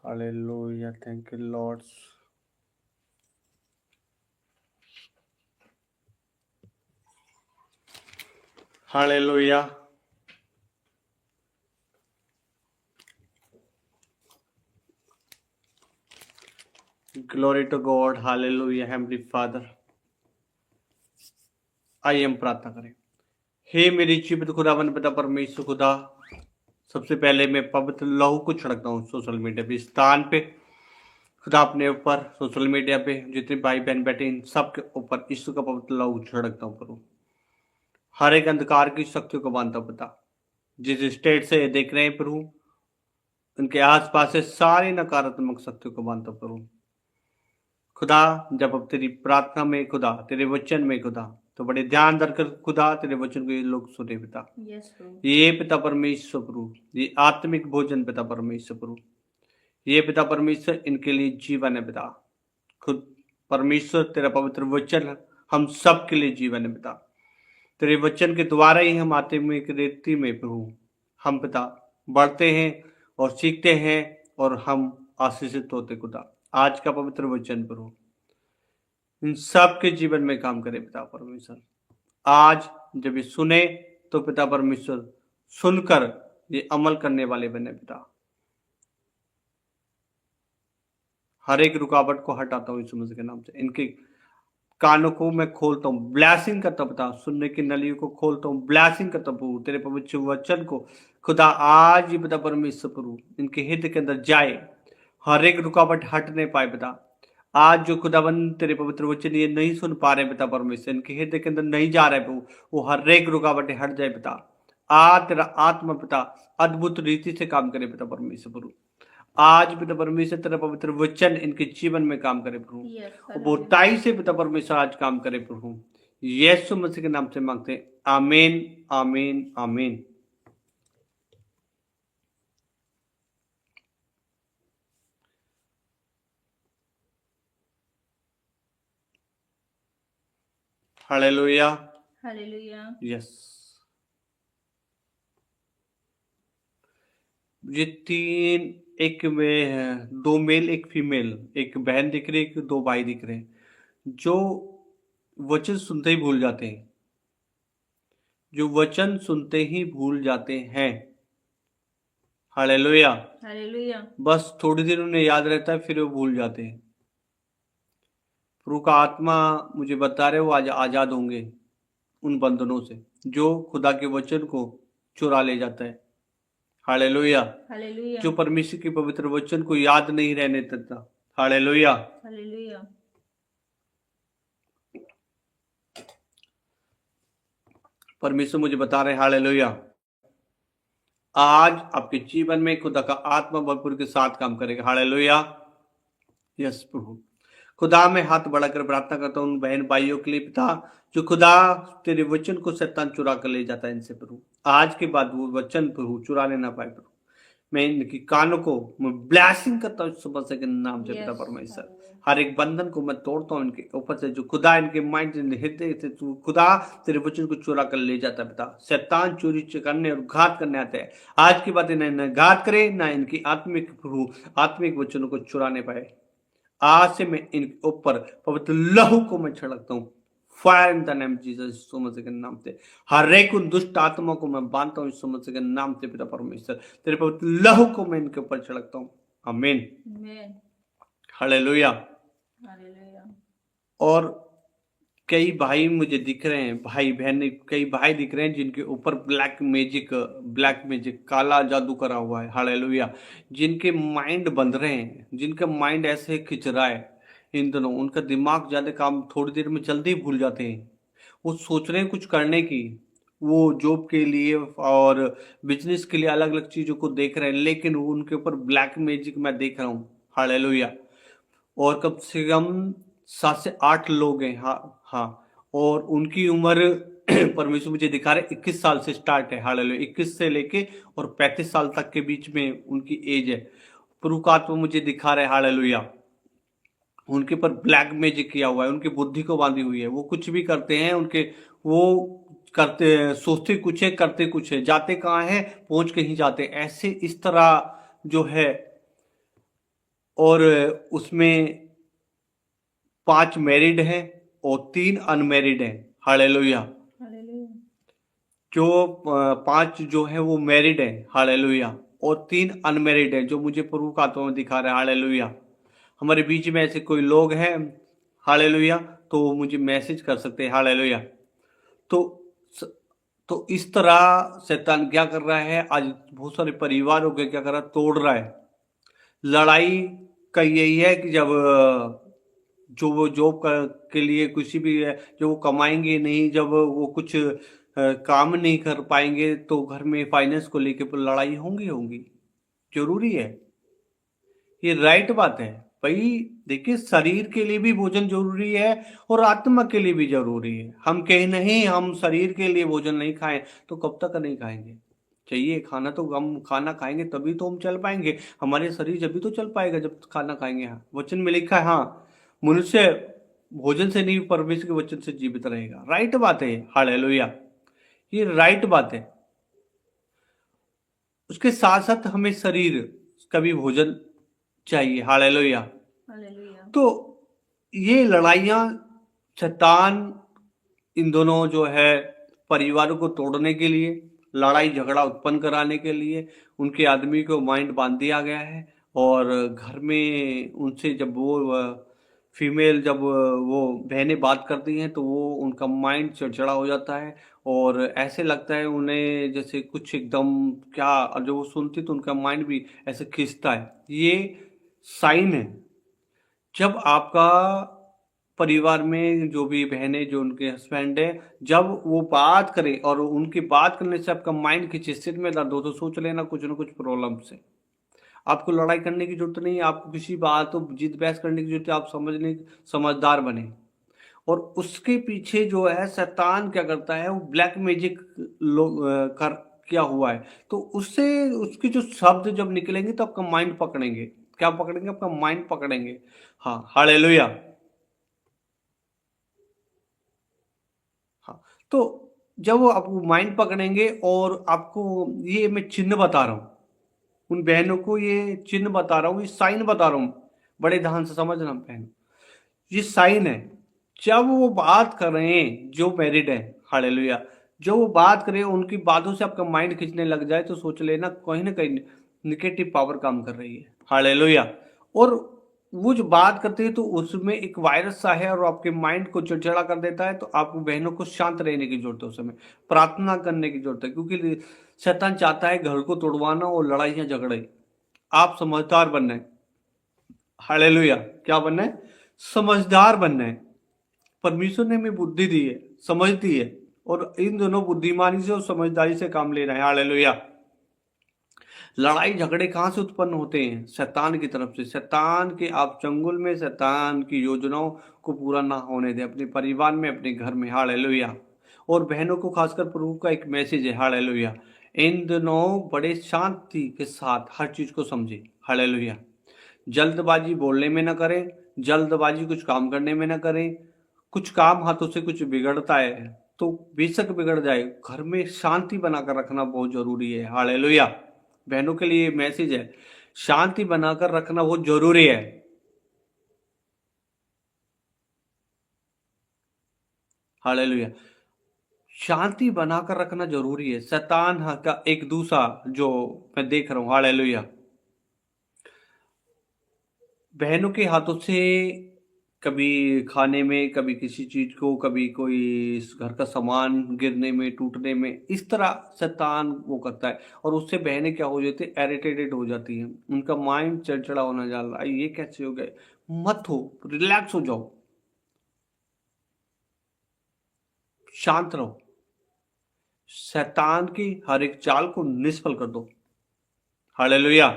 hallelujah, thank you Lord. Hallelujah. Glory to God. Hallelujah. Heavenly father, आइए हम प्रार्थना करें। हे मेरी जीवित खुदावन पिता परमेश्वर खुदा, सबसे पहले मैं पवित्र लहू को छिड़कता हूँ सोशल मीडिया पे, स्थान पे खुदा, अपने ऊपर, सोशल मीडिया पे जितने भाई बहन बैठे इन सबके ऊपर यीशु का पवित्र लहू छिड़कता हूँ प्रभु। हर एक अंधकार की शक्तियों को बांधता हूँ पिता, जिस स्टेट से ये देख रहे हैं प्रभु, उनके आसपास से सारी नकारात्मक शक्तियों को बांधता हूँ प्रभु। खुदा, जब अब तेरी प्रार्थना में खुदा, तेरे वचन में खुदा, तो बड़े ध्यान धरकर खुदा तेरे वचन को ये लोग सुने पिता। ये पिता परमेश्वर प्रभु, ये आत्मिक भोजन पिता परमेश्वर प्रभु, ये पिता परमेश्वर इनके लिए जीवन है पिता। खुद परमेश्वर तेरा पवित्र वचन हम सब के लिए जीवन है पिता। तेरे वचन के द्वारा ही हम आत्मिक रीति में प्रभु हम पिता बढ़ते हैं और सीखते हैं और हम आशीषित होते खुदा। आज का पवित्र वचन प्रभु इन सब के जीवन में काम करे पिता परमेश्वर। आज जब ये सुने तो पिता परमेश्वर सुनकर ये अमल करने वाले बने पिता। हर एक रुकावट को हटाता हूँ यीशु मसीह के नाम से। इनके कानों को मैं खोलता हूँ, ब्लैसिंग करता पिता, सुनने की नलियों को खोलता हूँ, ब्लैसिंग करता प्रभु, तेरे पवित्र वचन को खुदा आज ही पिता परमेश्वर प्रभु इनके हृदय के अंदर जाए, हर एक रुकावट हट नहीं पाए पिता। आज जो खुदावन तेरे पवित्र वचन ये नहीं सुन पा रहे पिता परमेश्वर, इनके हृदय के अंदर नहीं जा रहे प्रभु, वो हर एक रुकावटें हट जाए पिता। आज तेरा आत्मा पिता अद्भुत रीति से काम करे पिता परमेश्वर प्रभु। आज पिता परमेश्वर तेरा पवित्र वचन इनके जीवन में काम करे प्रभु, और बोटाई से पिता परमेश्वर आज काम करे प्रभु। यीशु मसीह के नाम से मांगते हैं, आमीन आमीन आमीन। Hallelujah hallelujah. यस। ये तीन, एक में दो मेल एक फीमेल, एक बहन दिख रही है, एक दो भाई दिख रहे हैं, जो वचन सुनते ही भूल जाते हैं, जो वचन सुनते ही भूल जाते हैं। Hallelujah hallelujah. बस थोड़ी देर उन्हें याद रहता है, फिर वो भूल जाते हैं। प्रभु का आत्मा मुझे बता रहे वो आज आजाद होंगे उन बंधनों से जो खुदा के वचन को चुरा ले जाता है। हालेलुया। हालेलुया। जो परमेश्वर के पवित्र वचन को याद नहीं रहने देता। हालेलुया। हालेलुया। परमेश्वर मुझे बता रहे हालेलुया, आज आपके जीवन में खुदा का आत्मा भरपूर के साथ काम करेगा। हालेलुया यस प्रभु। खुदा में हाथ बढ़ाकर प्रार्थना करता हूँ उन बहन भाइयों के लिए पिता, जो खुदा तेरे वचन को शैतान चुरा कर ले जाता है इनसे प्रभु, आज के बाद वो वचन प्रभु चुराने ना पाए प्रभु। मैं इनकी कानों को मैं ब्लैसिंग करता हूँ सुबह से के नाम से पिता परमेश्वर। हर एक बंधन को मैं तोड़ता हूँ इनके ऊपर से, जो खुदा इनके माइंड हृदय से तू खुदा तेरे वचन को चुरा कर ले जाता है पिता। शैतान चोरी करने और घात करने आते हैं, आज की बात इन्हें न घात करे ना इनकी आत्मिक प्रभु आत्मिक वचनों को चुराने पाए। आज से मैं इनके ऊपर पवित्र लहू को मैं छिड़कता हूँ, fire in the name Jesus यीशु मसीह के नाम से। हर एक उन दुष्ट आत्मा को मैं बांधता हूँ यीशु मसीह के नाम से पिता परमेश्वर। तेरे पवित्र लहू को मैं इनके ऊपर छिड़कता हूँ। आमीन हालेलुया। हालेलुया। और कई भाई मुझे दिख रहे हैं, भाई बहन कई भाई दिख रहे हैं जिनके ऊपर ब्लैक मैजिक काला जादू करा हुआ है। हालेलुया। जिनके माइंड बंध रहे हैं, जिनका माइंड ऐसे खिंच रहा है इन दोनों, उनका दिमाग ज्यादा काम थोड़ी देर में जल्दी भूल जाते हैं। वो सोच रहे हैं कुछ करने की, वो जॉब के लिए और बिजनेस के लिए अलग अलग चीजों को देख रहे हैं, लेकिन उनके ऊपर ब्लैक मैजिक मैं देख रहा हूँ। हालेलुया। और कम से कम 7 से 8 लोग हैं। हाँ और उनकी उम्र परमेश्वर मुझे दिखा रहे 21 साल से स्टार्ट है। हालेलुया। 21 से लेके और 35 साल तक के बीच में उनकी एज है। प्रभु का आत्मा मुझे दिखा रहे हालेलुया, उनके पर ब्लैक मैजिक किया हुआ है, उनकी बुद्धि को बांधी हुई है। वो कुछ भी करते हैं, उनके वो करते सोचते कुछ है करते कुछ है, जाते कहाँ है पहुंच कहीं जाते, ऐसे इस तरह जो है। और उसमें 5 मैरिड हैं और 3 अनमैरिड हैं। हालेलुया। हालेलुया। जो 5 जो है वो मैरिड है। हालेलुया। और 3 अनमैरिड है, जो मुझे प्रभु का आत्मा में दिखा रहा है। हालेलुया। हमारे बीच में ऐसे कोई लोग हैं हालेलुया तो मुझे मैसेज कर सकते हैं। हालेलुया। तो इस तरह शैतान क्या कर रहा है, आज बहुत सारे परिवारों के क्या कर रहा है, तोड़ रहा है। लड़ाई का यही है कि जब जो वो जॉब के लिए किसी भी है, जो वो कमाएंगे नहीं, जब वो कुछ काम नहीं कर पाएंगे तो घर में फाइनेंस को लेकर लड़ाई होंगी। जरूरी है, ये राइट बात है भाई। देखिए शरीर के लिए भी भोजन जरूरी है और आत्मा के लिए भी जरूरी है। हम कहीं नहीं हम शरीर के लिए भोजन नहीं खाएं तो कब तक नहीं खाएंगे। चाहिए खाना तो हम खाना खाएंगे तभी तो हम चल पाएंगे, हमारे शरीर जब भी तो चल पाएगा जब खाना खाएंगे। हाँ वचन में लिखा है, हाँ मनुष्य भोजन से नहीं परमेश्वर के वचन से जीवित रहेगा। राइट बात है हालेलुया, ये राइट बात है। उसके साथ साथ हमें शरीर का भी भोजन चाहिए। हालेलुया। हालेलुया। तो ये लड़ाइयाँ शैतान इन दोनों जो है परिवारों को तोड़ने के लिए, लड़ाई झगड़ा उत्पन्न कराने के लिए उनके आदमी को माइंड बांध दिया गया है। और घर में उनसे जब वो फीमेल जब वो बहनें बात करती हैं तो वो उनका माइंड चिड़चिड़ा हो जाता है और ऐसे लगता है उन्हें जैसे कुछ एकदम क्या, और जब वो सुनती तो उनका माइंड भी ऐसे खींचता है। ये साइन है। जब आपका परिवार में जो भी बहनें, जो उनके हस्बैंड है, जब वो बात करें और उनकी बात करने से आपका माइंड किसी सिर में दर्द हो तो सोच लेना कुछ ना कुछ प्रॉब्लम से। आपको लड़ाई करने की जरूरत नहीं है, आपको किसी बात को जिद बहस करने की जरूरत है, आप समझदार बने। और उसके पीछे जो है शैतान क्या करता है, वो ब्लैक मैजिक कर किया हुआ है। तो उससे उसके जो शब्द जब निकलेंगे तो आपका माइंड पकड़ेंगे। क्या पकड़ेंगे? आपका माइंड पकड़ेंगे। हाँ, हालेलुया। हाँ, तो जब वो आपको माइंड पकड़ेंगे और आपको, ये मैं चिन्ह बता रहा हूँ उन बहनों को, ये चिन्ह बता रहा हूँ, ये साइन बता रहा हूँ, बड़े ध्यान से समझना बहन। ये साइन है। जब वो बात कर रहे हैं जो मैरिड है, हालेलुया, जो वो बात करें उनकी बातों से आपका माइंड खींचने लग जाए तो सोच लेना कहीं ना कहीं निगेटिव पावर काम कर रही है। हालेलुया। और वो जो बात करते हैं तो उसमें एक वायरस सा है और आपके माइंड को चिड़चिड़ा कर देता है। तो आपको बहनों को शांत रहने की जरूरत है, उस समय प्रार्थना करने की जरूरत है, क्योंकि शैतान चाहता है घर को तोड़वाना और लड़ाइयां झगड़े। आप समझदार बनना है। हालेलुया। क्या बनना है? समझदार बनना है। परमेश्वर ने हमें बुद्धि दी है, समझ दी है, और इन दोनों बुद्धिमानी से और समझदारी से काम लेना है। हालेलुया। लड़ाई झगड़े कहाँ से उत्पन्न होते हैं? शैतान की तरफ से। शैतान के आप चंगुल में शैतान की योजनाओं को पूरा ना होने दें अपने परिवार में, अपने घर में। हालेलुया। और बहनों को खासकर प्रभु का एक मैसेज है। हालेलुया। इन दिनों बड़े शांति के साथ हर चीज को समझे। हालेलुया। जल्दबाजी बोलने में ना करें, जल्दबाजी कुछ काम करने में ना करें। कुछ काम हाथों से कुछ बिगड़ता है तो बेशक बिगड़ जाए, घर में शांति बनाकर रखना बहुत जरूरी है। हालेलुया। बहनों के लिए मैसेज है, शांति बनाकर रखना बहुत जरूरी है। हालेलुया। शांति बनाकर रखना जरूरी है। शैतान का एक दूसरा जो मैं देख रहा हूं, हालेलुया, बहनों के हाथों से कभी खाने में, कभी किसी चीज को, कभी कोई इस घर का सामान गिरने में, टूटने में, इस तरह शैतान वो करता है। और उससे बहनें क्या हो जाती है? इरिटेटेड हो जाती हैं, उनका माइंड चिड़चिड़ा होने जा रहा है, ये कैसे हो गए? मत हो, रिलैक्स हो जाओ, शांत रहो, शैतान की हर एक चाल को निष्फल कर दो। हालेलुया।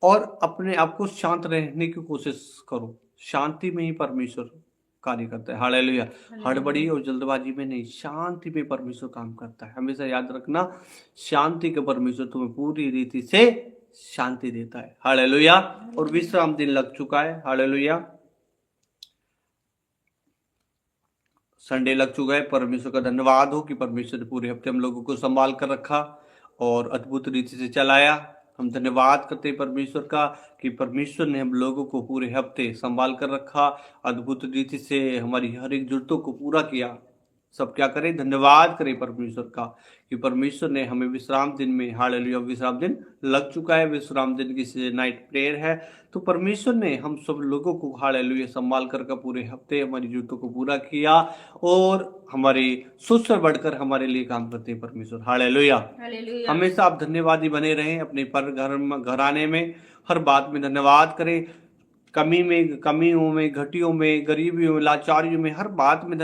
और अपने आप को शांत रहने की कोशिश करो। शांति में ही परमेश्वर कार्य करता है। हालेलुया। हड़बड़ी और जल्दबाजी में नहीं, शांति में परमेश्वर काम करता है। हमेशा याद रखना, शांति के परमेश्वर तुम्हें पूरी रीति से शांति देता है। हालेलुया। और विश्राम दिन लग चुका है। हालेलुया। संडे लग चुका है। परमेश्वर का धन्यवाद हो कि परमेश्वर ने पूरे हफ्ते हम लोगों को संभाल कर रखा और अद्भुत रीति से चलाया। हम धन्यवाद करते हैं परमेश्वर का कि परमेश्वर ने हम लोगों को पूरे हफ्ते संभाल कर रखा, अद्भुत रीति से हमारी हर एक जरूरतों को पूरा किया। सब क्या करें? धन्यवाद करें परमेश्वर का कि परमेश्वर ने हमें विश्राम दिन में, हालेलुया, विश्राम दिन लग चुका है। विश्राम दिन की नाइट प्रेयर है। तो परमेश्वर ने हम सब लोगों को, हालेलुया, संभाल कर का पूरे हफ्ते हमारी जरूरतों को पूरा किया और हमारे सोच से बढ़कर हमारे लिए काम करते हैं परमेश्वर। हालेलुया। हमेशा आप धन्यवादी बने रहें अपने पर घराने में, हर बात में धन्यवाद करें। कमियों में, घटियों में, गरीबियों में, लाचारियों में, हर बात में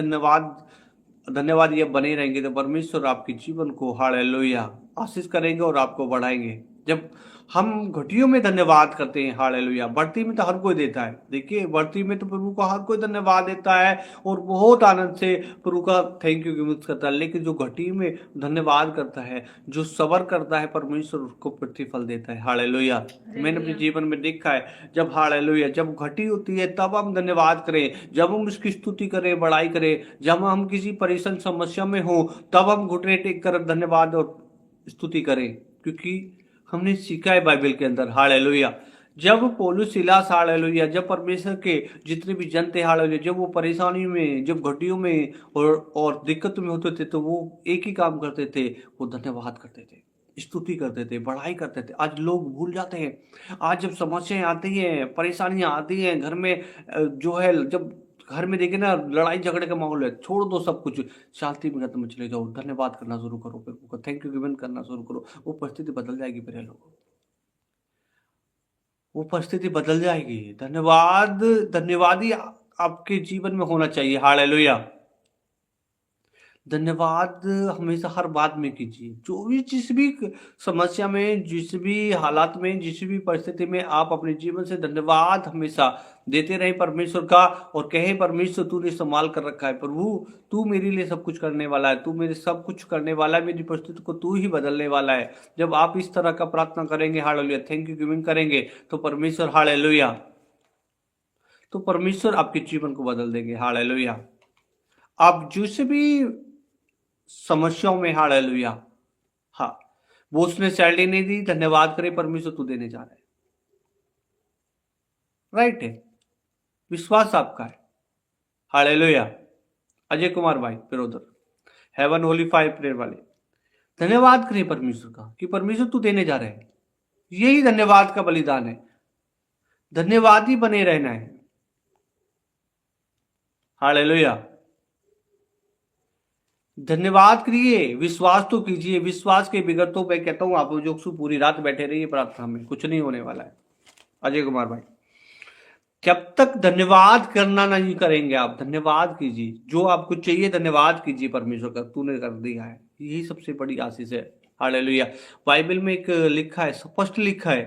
धन्यवाद ये बने रहेंगे तो परमेश्वर आपके जीवन को, हालेलुया, आशीष करेंगे और आपको बढ़ाएंगे। जब हम घटियों में धन्यवाद करते हैं, हालेलुया, बढ़ती में तो हर कोई देता है। देखिए, बढ़ती में तो प्रभु को हर कोई धन्यवाद देता है और बहुत आनंद से प्रभु का थैंक यू गिफ्ट करता है। लेकिन जो घटी में धन्यवाद करता है, जो सबर करता है, परमेश्वर उसको प्रतिफल देता है। हालेलुया। मैंने अपने जीवन में देखा है, जब, हालेलुया, जब घटी होती है तब हम धन्यवाद करें, जब हम उसकी स्तुति करें, बड़ाई करें, जब हम किसी परेशान समस्या में हो तब हम घुटने टेक कर धन्यवाद और स्तुति करें, क्योंकि हमने सीखा है बाइबल के अंदर। हालेलुया। जब पौलुस सिलास, हालेलुया, जब परमेश्वर के जितने भी जन थे, हालेलुया, जब वो परेशानी में, जब घटियों में और दिक्कत में होते थे तो वो एक ही काम करते थे, वो धन्यवाद करते थे। स्तुति करते थे, बढ़ाई करते थे। आज लोग भूल जाते हैं। आज जब समस्याएं आती हैं, परेशानियां आती हैं घर में, जो है जब घर में देखिए ना लड़ाई झगड़े का माहौल है, छोड़ दो सब कुछ, शांति में में चले जाओ, धन्यवाद करना शुरू करो, प्रभु को थैंक यू गिवन करना शुरू करो, वो परिस्थिति बदल जाएगी मेरे लोगों, वो परिस्थिति बदल जाएगी। धन्यवाद, धन्यवाद ही आपके जीवन में होना चाहिए। हालेलुया। धन्यवाद हमेशा हर बात में कीजिए। जो भी जिस भी समस्या में, जिस भी हालात में, जिस भी परिस्थिति में आप अपने जीवन से धन्यवाद हमेशा देते रहें परमेश्वर का, और कहें परमेश्वर तूने संभाल कर रखा है, प्रभु तू मेरे लिए सब कुछ करने वाला है, तू मेरे सब कुछ करने वाला है, मेरी परिस्थिति को तू ही बदलने वाला है। जब आप इस तरह का प्रार्थना करेंगे, हालेलुया, थैंक यू गिविंग करेंगे, तो परमेश्वर, हालेलुया, तो परमेश्वर आपके जीवन को बदल देंगे। हालेलुया। आप जिस भी समस्याओं में, हालेलुया, हाँ, वो उसने सैलरी नहीं दी, धन्यवाद करे परमेश्वर तू देने जा रहा है, राइट है, विश्वास आपका है। हालेलुया। अजय कुमार भाई फिर उधर हेवन होली फायर प्रेयर वाले, धन्यवाद करें परमेश्वर का कि परमेश्वर तू देने जा रहे हैं। यही धन्यवाद का बलिदान है, धन्यवाद ही बने रहना है। हालेलुया। धन्यवाद करिए, विश्वास तो कीजिए। विश्वास के बगैर तो मैं कहता हूं आप जो पूरी रात बैठे रहिए प्रार्थना में, कुछ नहीं होने वाला है। अजय कुमार भाई, जब तक धन्यवाद करना नहीं करेंगे, आप धन्यवाद कीजिए, जो आपको चाहिए धन्यवाद कीजिए परमेश्वर का, तूने कर दिया है, यही सबसे बड़ी आशीष है। हालेलुया। बाइबल में एक लिखा है, स्पष्ट लिखा है,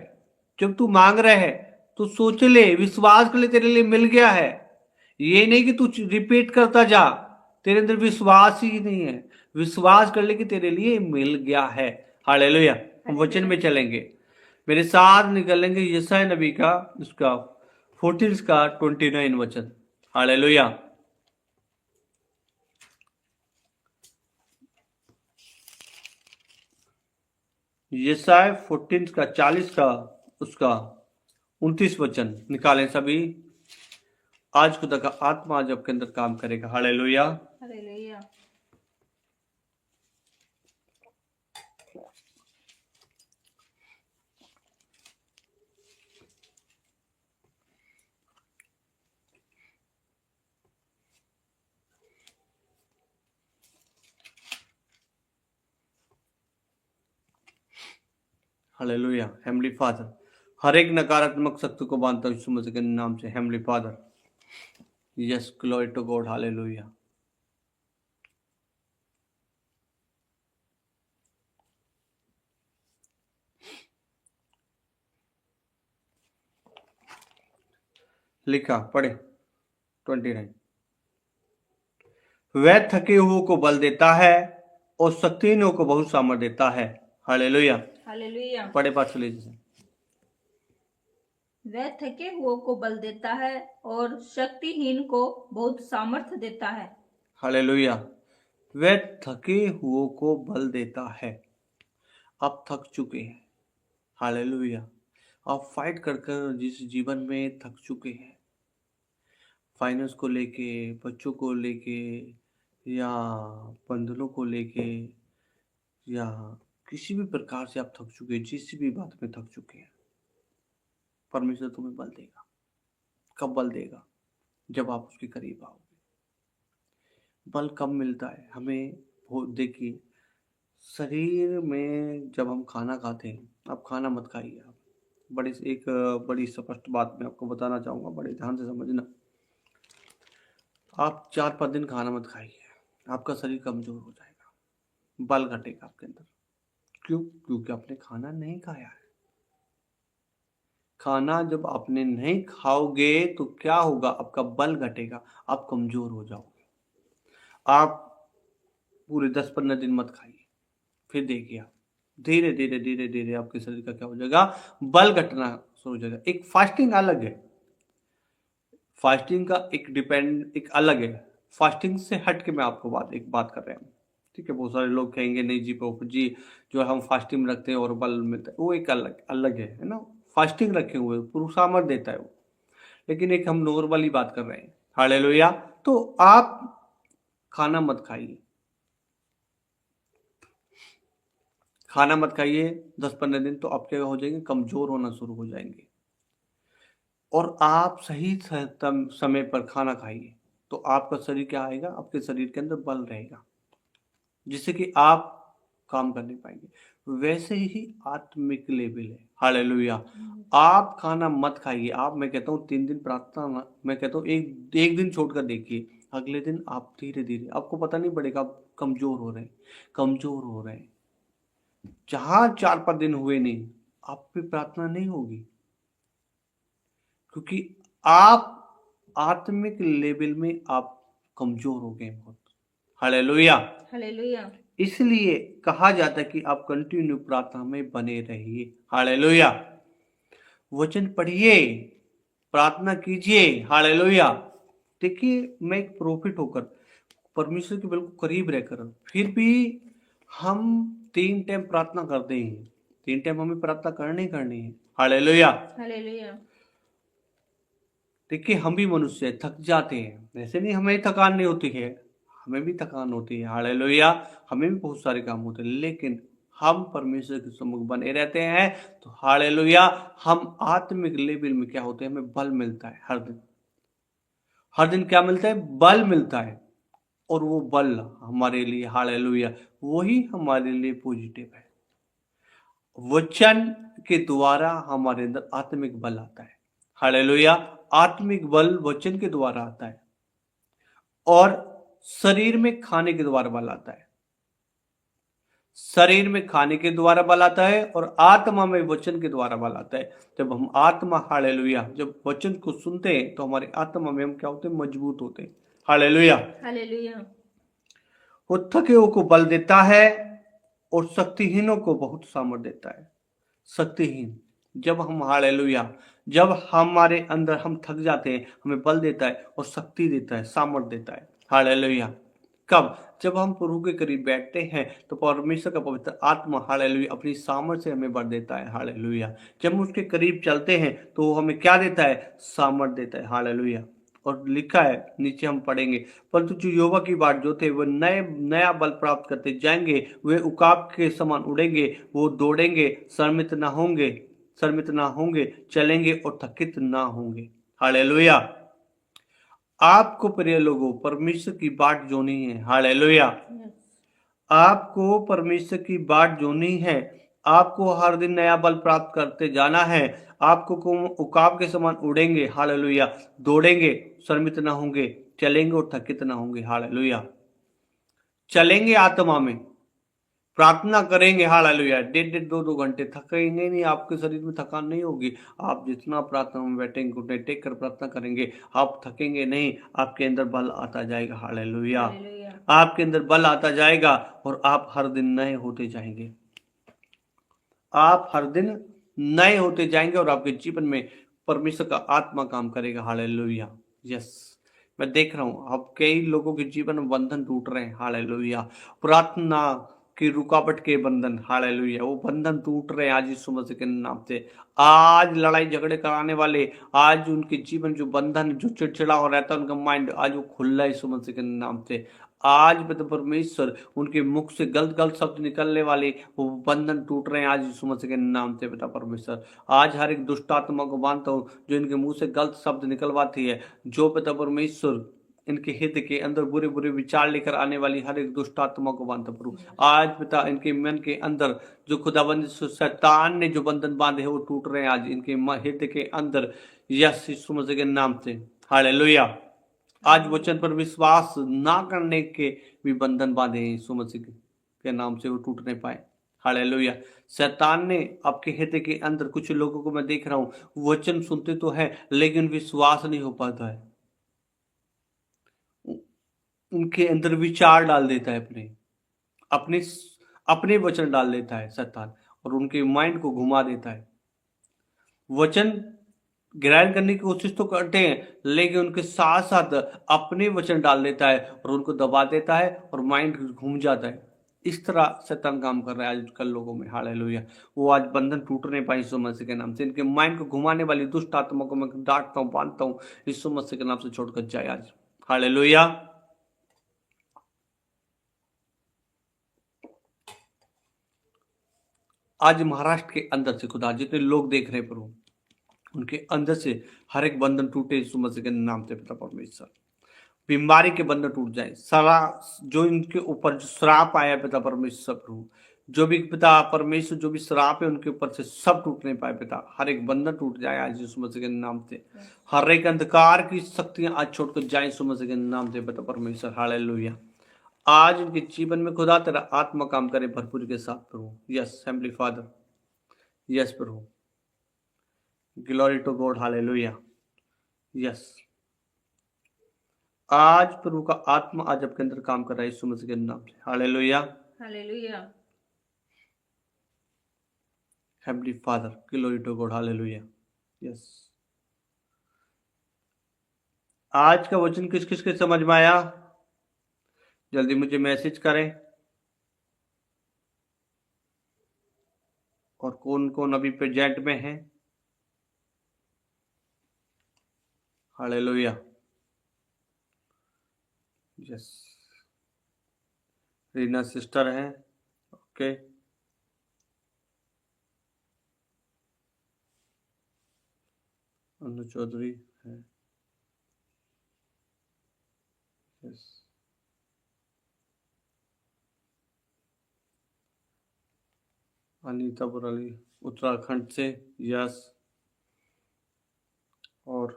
जब तू मांग रहे है तो सोच ले, विश्वास कर ले, तेरे लिए मिल गया है। ये नहीं कि तू रिपीट करता जा, तेरे अंदर विश्वास ही नहीं है, विश्वास कर ले कि तेरे लिए मिल गया है। हालेलुया। हम वचन में चलेंगे, मेरे साथ निकलेंगे यशायाह नबी का उसका 14 का 29 वचन। हालेलुया। यशायाह 14 का 40 का उसका 29 वचन निकालें सभी। आज खुदा का आत्मा आज आपके अंदर काम करेगा। Hallelujah. Hallelujah. Hallelujah. Heavenly father, हर एक नकारात्मक शक्ति को बांधता हूं यीशु मसीह के नाम से। Heavenly father, yes, glory to God. Hallelujah. लिखा, पढ़े 29। वह थके हुओं को बल देता है और शक्तिहीनों को बहुत सामर्थ देता है। हालेलुया। हालेलुया। पढ़े पाठ लीजिए से। वह थके हुओं को बल देता है और शक्तिहीन को बहुत सामर्थ्य देता है। हालेलुया। वह थके हुओं को बल देता है। आप थक चुके हैं, हालेलुया, आप फाइट कर कर जिस जीवन में थक चुके हैं, फाइनेंस को लेके, बच्चों को लेके, या बंधनों को लेके, या किसी भी प्रकार से आप थक चुके हैं, जिस भी बात में थक चुके हैं, परमेश्वर तुम्हें बल देगा। कब बल देगा? जब आप उसके करीब आओगे। बल कब मिलता है हमें? देखिए, शरीर में जब हम खाना खाते हैं, आप खाना मत खाइए। आप एक बड़ी स्पष्ट बात मैं आपको बताना चाहूँगा, बड़े ध्यान से समझना। आप 4-5 दिन खाना मत खाइए, आपका शरीर कमजोर हो जाएगा, बल घटेगा आपके अंदर। क्यों? क्योंकि आपने खाना नहीं खाया है। खाना जब आपने नहीं खाओगे तो क्या होगा? आपका बल घटेगा, आप कमजोर हो जाओगे। आप पूरे 10-15 दिन मत खाइए, फिर देखिए आप धीरे धीरे धीरे धीरे आपके शरीर का क्या हो जाएगा? बल घटना शुरू हो जाएगा। एक फास्टिंग अलग है, फास्टिंग का एक अलग है। फास्टिंग से हट के मैं आपको एक बात कर रहा हूँ, ठीक है? बहुत सारे लोग कहेंगे नहीं जी प्रभु जी, जो हम फास्टिंग रखते हैं और बल मिलता है, वो एक अलग है ना। फास्टिंग रखे हुए पूरा सामर्थ देता है वो, लेकिन एक हम नॉर्मली बात कर रहे हैं। हालेलुया। तो आप खाना मत खाइए, खाना मत खाइए 10-15 दिन, तो आप क्या हो जाएंगे, कमजोर होना शुरू हो जाएंगे। और आप सही समय पर खाना खाइए, तो आपका शरीर क्या आएगा, आपके शरीर के अंदर बल रहेगा, जिससे कि आप काम कर नहीं पाएंगे। वैसे ही आत्मिक लेवल है, हालेलुया। आप खाना मत खाइए, आप, मैं कहता हूँ 3 दिन प्रार्थना, मैं कहता हूँ एक दिन छोड़कर देखिए, अगले दिन आप धीरे धीरे, आपको पता नहीं पड़ेगा, आप कमजोर हो रहे हैं, कमजोर हो रहे हैं। जहां 4-5 दिन हुए नहीं, आप पे प्रार्थना नहीं होगी, क्योंकि आप आत्मिक लेवल में आप कमजोर हो गए बहुत। हालेलुया। हालेलुया। इसलिए कहा जाता है कि आप कंटिन्यू प्रार्थना में बने रहिए। हालेलुया। वचन पढ़िए, प्रार्थना कीजिए। हालेलुया। देखिए, मैं एक प्रोफिट होकर, परमेश्वर के बिल्कुल करीब रहकर, फिर भी हम 3 टाइम प्रार्थना करते हैं। 3 टाइम हमें प्रार्थना करनी है। हालेलुया। हालेलुया। देखिए, हम भी मनुष्य हैं, थक जाते हैं, ऐसे नहीं हमें थकान नहीं होती है, हमें भी थकान होती है। हालेलुया। हमें भी बहुत सारे काम होते हैं, लेकिन हम परमेश्वर के सम्मुख बने रहते हैं, तो हालेलुया, हम आत्मिक लेवल में क्या होते हैं, हमें बल मिलता है हर दिन। हर दिन क्या मिलता है, बल मिलता है। और वो बल हमारे लिए, हालेलुया, वही हमारे लिए पॉजिटिव है। वचन के द्वारा हमारे अंदर आत्मिक बल आता है। हालेलुया। आत्मिक बल वचन के द्वारा आता है, और शरीर में खाने के द्वारा बल आता है। शरीर में खाने के द्वारा बल आता है, और आत्मा में वचन के द्वारा बल आता है। जब हम आत्मा, हालेलुया, जब वचन को सुनते हैं, तो हमारे आत्मा में हम क्या होते हैं, मजबूत होते हैं। हालेलुया। हालेलुया। वो थके हुए को बल देता है, और शक्तिहीनों को बहुत सामर्थ देता है। शक्तिहीन, जब हम, हालेलुया, जब हमारे अंदर हम थक जाते हैं, हमें बल देता है और शक्ति देता है, सामर्थ देता है। हालेलुया। कब, जब हम प्रभु के करीब बैठते हैं, तो परमेश्वर का पवित्र आत्मा, हालेलुया, अपनी सामर्थ से हमें भर देता है। हालेलुया। जब हम उसके करीब चलते हैं, तो वो हमें क्या देता है, सामर्थ देता है। हालेलुया। और लिखा है, नीचे हम पढ़ेंगे, परंतु जो युवा की बाट जो थे, वो नया बल प्राप्त करते जाएंगे, वे उकाब के समान उड़ेंगे, वो दौड़ेंगे, शर्मित ना होंगे, चलेंगे और थकित ना होंगे। हालेलुया। आपको प्रिय लोगों, परमेश्वर की बाट जोनी है। हालेलुया। आपको परमेश्वर की बाट जोनी है। आपको हर दिन नया बल प्राप्त करते जाना है। आपको उकाब के समान उड़ेंगे, हालेलुया, दौड़ेंगे, शर्मित ना होंगे, चलेंगे और थकित ना होंगे। हालेलुया। चलेंगे आत्मा में, प्रार्थना करेंगे, हालेलुया, 1.5 2 घंटे, थकेंगे नहीं, आपके शरीर में थकान नहीं होगी। आप जितना प्रार्थना में बैठेंगे, घुटने टेक कर प्रार्थना करेंगे, आप थकेंगे नहीं, आपके अंदर बल आता जाएगा। हालेलुया। हालेलुया। आपके अंदर बल आता जाएगा, और आप हर दिन नए होते जाएंगे। आप हर दिन नए होते जाएंगे, और आपके जीवन में परमेश्वर का आत्मा काम करेगा। हालेलुया। यस, मैं देख रहा हूं, अब कई लोगों के जीवन में बंधन टूट रहे हैं। हालेलुया। प्रार्थना की रुकावट के बंधन, हालेलुया, वो बंधन टूट रहे हैं आज यीशु मसीह के नाम से। आज लड़ाई झगड़े कराने वाले, आज उनके जीवन जो बंधन, जो चिड़चिड़ा हो रहता है उनका माइंड, आज वो खुल रहा है यीशु मसीह के नाम से। आज पिता परमेश्वर, उनके मुख से गलत गलत शब्द निकलने वाले वो बंधन टूट रहे हैं आज यीशु मसीह के नाम से। पिता परमेश्वर, आज हर एक दुष्ट आत्मा को बांधता हूँ, जो इनके मुंह से गलत शब्द निकलवाती है, जो पिता परमेश्वर इनके हित के अंदर बुरे बुरे विचार लेकर आने वाली हर एक दुष्ट आत्मा को बांधता प्रभु। आज पिता, इनके मन के अंदर जो खुदाबंद शैतान ने जो बंधन बांधे हैं, वो टूट रहे हैं आज इनके हृदय के अंदर, यस, यीशु मसीह के नाम से। हालेलुया। आज वचन पर विश्वास ना करने के भी बंधन बांधे हैं यीशु मसीह के नाम से, वो टूट नहीं पाए। हालेलुया। शैतान ने आपके हृदय के अंदर, कुछ लोगों को मैं देख रहा हूं, वचन सुनते तो है, लेकिन विश्वास नहीं हो पाता है। उनके अंदर विचार डाल देता है, अपने अपने वचन डाल देता है शैतान, और उनके माइंड को घुमा देता है। वचन ग्रहण करने की कोशिश तो करते हैं, लेकिन उनके साथ साथ अपने वचन डाल देता है, और उनको दबा देता है, और माइंड घूम जाता है। इस तरह शैतान काम कर रहा है आजकल लोगों में। हालेलुया। वो आज बंधन टूट नहीं पाए यीशु मसीह के नाम से। इनके माइंड को घुमाने वाली दुष्ट आत्मा को मैं डांटता हूँ, बांधता हूँ, यीशु मसीह के नाम से छोड़कर जाए आज। हालेलुया। आज महाराष्ट्र के अंदर से खुदा जितने लोग देख रहे हैं प्रभु, उनके अंदर से हर एक बंधन टूटे यीशु मसीह के नाम से पिता परमेश्वर। बीमारी के बंधन टूट जाए, सारा जो इनके ऊपर जो श्राप आया पिता परमेश्वर प्रभु, जो भी पिता परमेश्वर जो भी श्राप है उनके ऊपर से सब टूट नहीं पाए पिता, हर एक बंधन टूट जाए आज यीशु मसीह के नाम से। हर एक अंधकार की शक्तियां आज छोड़कर जाए यीशु मसीह के नाम से पिता परमेश्वर। हालेलुया। आज उनके जीवन में खुदा तेरा आत्मा काम करे भरपूर के साथ प्रभु। यस हेवंली फादर, यस प्रभु, glory to God. Hallelujah. Yes, आज प्रभु का आत्मा आज आपके अंदर काम कर रहा है यीशु मसीह के नाम से। Hallelujah, hallelujah, heavenly father, glory to God. Hallelujah. Yes, आज का वचन किस किस के समझ में आया? जल्दी मुझे मैसेज करें। और कौन कौन अभी प्रेजेंट में है? हालेलुया। यस, रीना सिस्टर है, ओके। अनु चौधरी है, यस। अनीता बुराली उत्तराखंड से, यस। और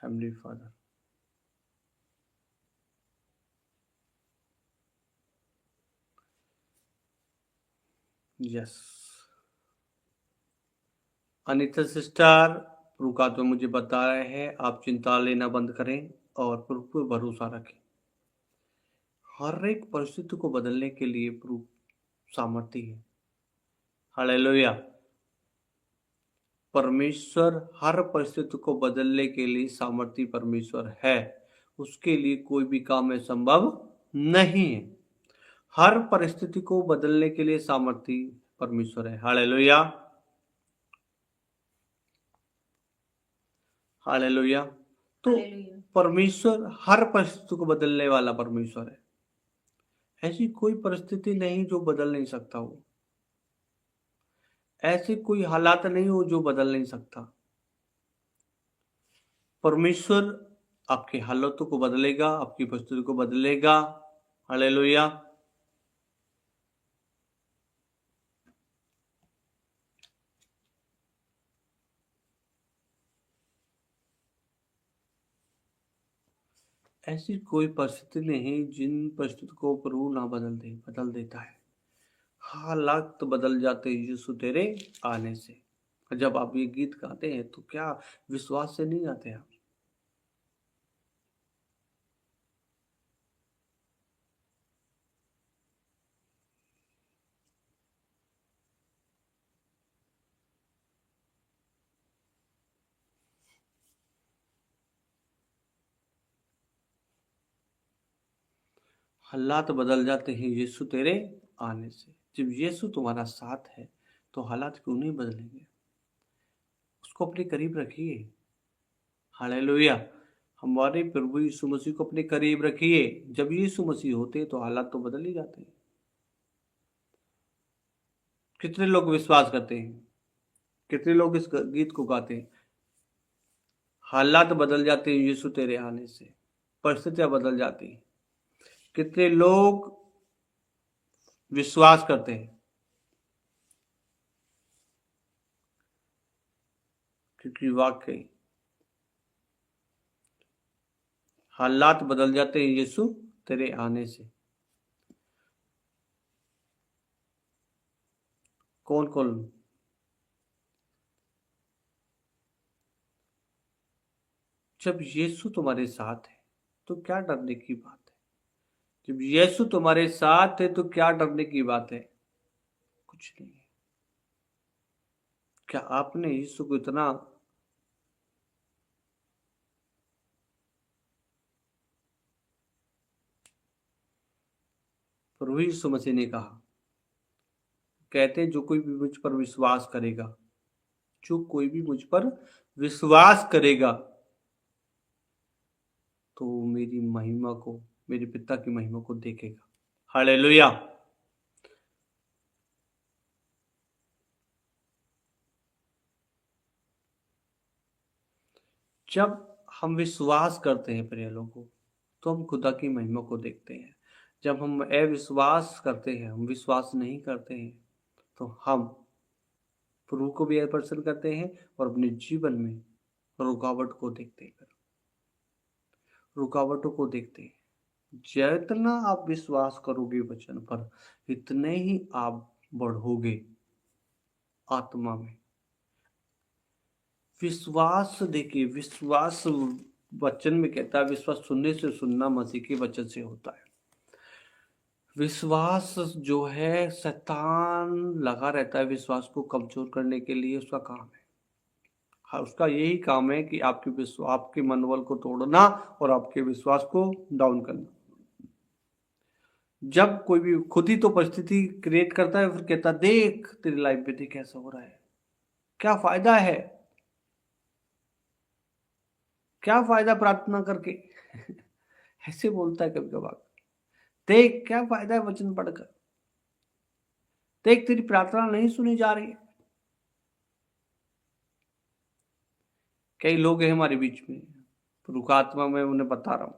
हेवंली फादर, यस। अनीता सिस्टर, प्रभु का तो मुझे बता रहे हैं आप चिंता लेना बंद करें और प्रभु पर भरोसा रखें। हर एक परिस्थिति को बदलने के लिए प्रभु सामर्थ्य है। हालेलुया। परमेश्वर हर परिस्थिति को बदलने के लिए सामर्थ्य परमेश्वर है, उसके लिए कोई भी काम है संभव नहीं है। हर परिस्थिति को बदलने के लिए सामर्थ्य परमेश्वर है। Hallelujah, hallelujah. तो हालेलुया, परमेश्वर हर परिस्थिति को बदलने वाला परमेश्वर है। ऐसी कोई परिस्थिति नहीं जो बदल नहीं सकता हो, ऐसे कोई हालात नहीं हो जो बदल नहीं सकता। परमेश्वर आपके हालातों को बदलेगा, आपकी परिस्थिति को बदलेगा। हालेलुया। ऐसी कोई परिस्थिति नहीं जिन परिस्थिति को प्रभु ना बदल देता है। हालात बदल जाते हैं यीशु तेरे आने से। जब आप ये गीत गाते हैं तो क्या विश्वास से नहीं गाते आप? हालात बदल जाते हैं यीशु तेरे आने से। जब यीशु तुम्हारा साथ है तो हालात क्यों नहीं बदलेंगे? उसको अपने करीब रखिए। हालेलुया। हमारे प्रभु यीशु मसीह को अपने करीब रखिए। जब यीशु मसीह होते हैं तो हालात तो बदल ही जाते हैं। कितने लोग विश्वास करते हैं, कितने लोग इस गीत को गाते हैं? हालात बदल जाते हैं यीशु तेरे आने से, परिस्थितियां बदल जाती हैं। कितने लोग विश्वास करते हैं, क्योंकि वाकई हालात बदल जाते हैं यीशु तेरे आने से। कौन कौन? जब यीशु तुम्हारे साथ है तो क्या डरने की बात है? जब यीशु तुम्हारे साथ है तो क्या डरने की बात है? कुछ नहीं है। क्या आपने यीशु को इतना प्रभु यीशु मसीह ने कहा, कहते जो कोई भी मुझ पर विश्वास करेगा, जो कोई भी मुझ पर विश्वास करेगा तो मेरी महिमा को मेरे पिता की महिमा को देखेगा। हालेलुया। जब हम विश्वास करते हैं प्रिय लोगों, तो हम खुदा की महिमा को देखते हैं। जब हम अविश्वास करते हैं, हम विश्वास नहीं करते हैं, तो हम प्रभु को भी प्रसन्न करते हैं और अपने जीवन में रुकावट को देखते हैं, रुकावटों को देखते हैं। जितना आप विश्वास करोगे वचन पर, इतने ही आप बढ़ोगे आत्मा में। विश्वास देखिए, विश्वास वचन में कहता है, विश्वास सुनने से सुनना मसीह के वचन से होता है। विश्वास जो है, शैतान लगा रहता है विश्वास को कमजोर करने के लिए, उसका काम है। हाँ, उसका यही काम है कि आपके विश्वास, आपके मनोबल को तोड़ना और आपके विश्वास को डाउन करना। जब कोई भी खुद ही तो परिस्थिति क्रिएट करता है, फिर कहता देख तेरी लाइफ में देख कैसा हो रहा है, क्या फायदा है, क्या फायदा प्रार्थना करके ऐसे बोलता है कभी कभार। देख क्या फायदा है वचन पढ़कर, देख तेरी प्रार्थना नहीं सुनी जा रही है। कई लोग हैं हमारे बीच में, रुकात्मा में उन्हें बता रहा हूं,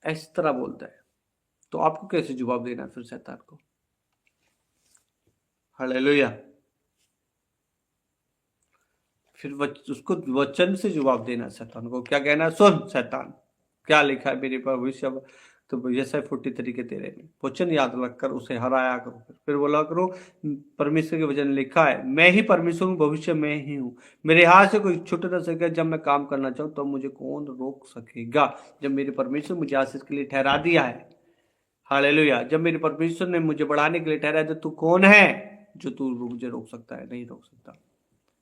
इस तरह बोलता है। तो आपको कैसे जवाब देना है फिर शैतान को? हालेलुया। फिर उसको वचन से जवाब देना शैतान को। क्या कहना? सुन शैतान, क्या लिखा है मेरे भविष्य, तो यशायाह 43 के 13 में वचन याद रखकर उसे हराया करो। फिर बोला करो परमेश्वर के वचन लिखा है, मैं ही परमेश्वर हूँ, भविष्य में ही हूँ, मेरे हाथ से कोई छूट न सकेगा। जब मैं काम करना चाहूँ तो मुझे कौन रोक सकेगा? जब मेरे परमेश्वर मुझे आशीष के लिए ठहरा दिया है, हालेलुया, जब मेरे परमेश्वर ने मुझे बढ़ाने के लिए ठहराया, तो तू कौन है जो तू मुझे रोक सकता है? नहीं रोक सकता।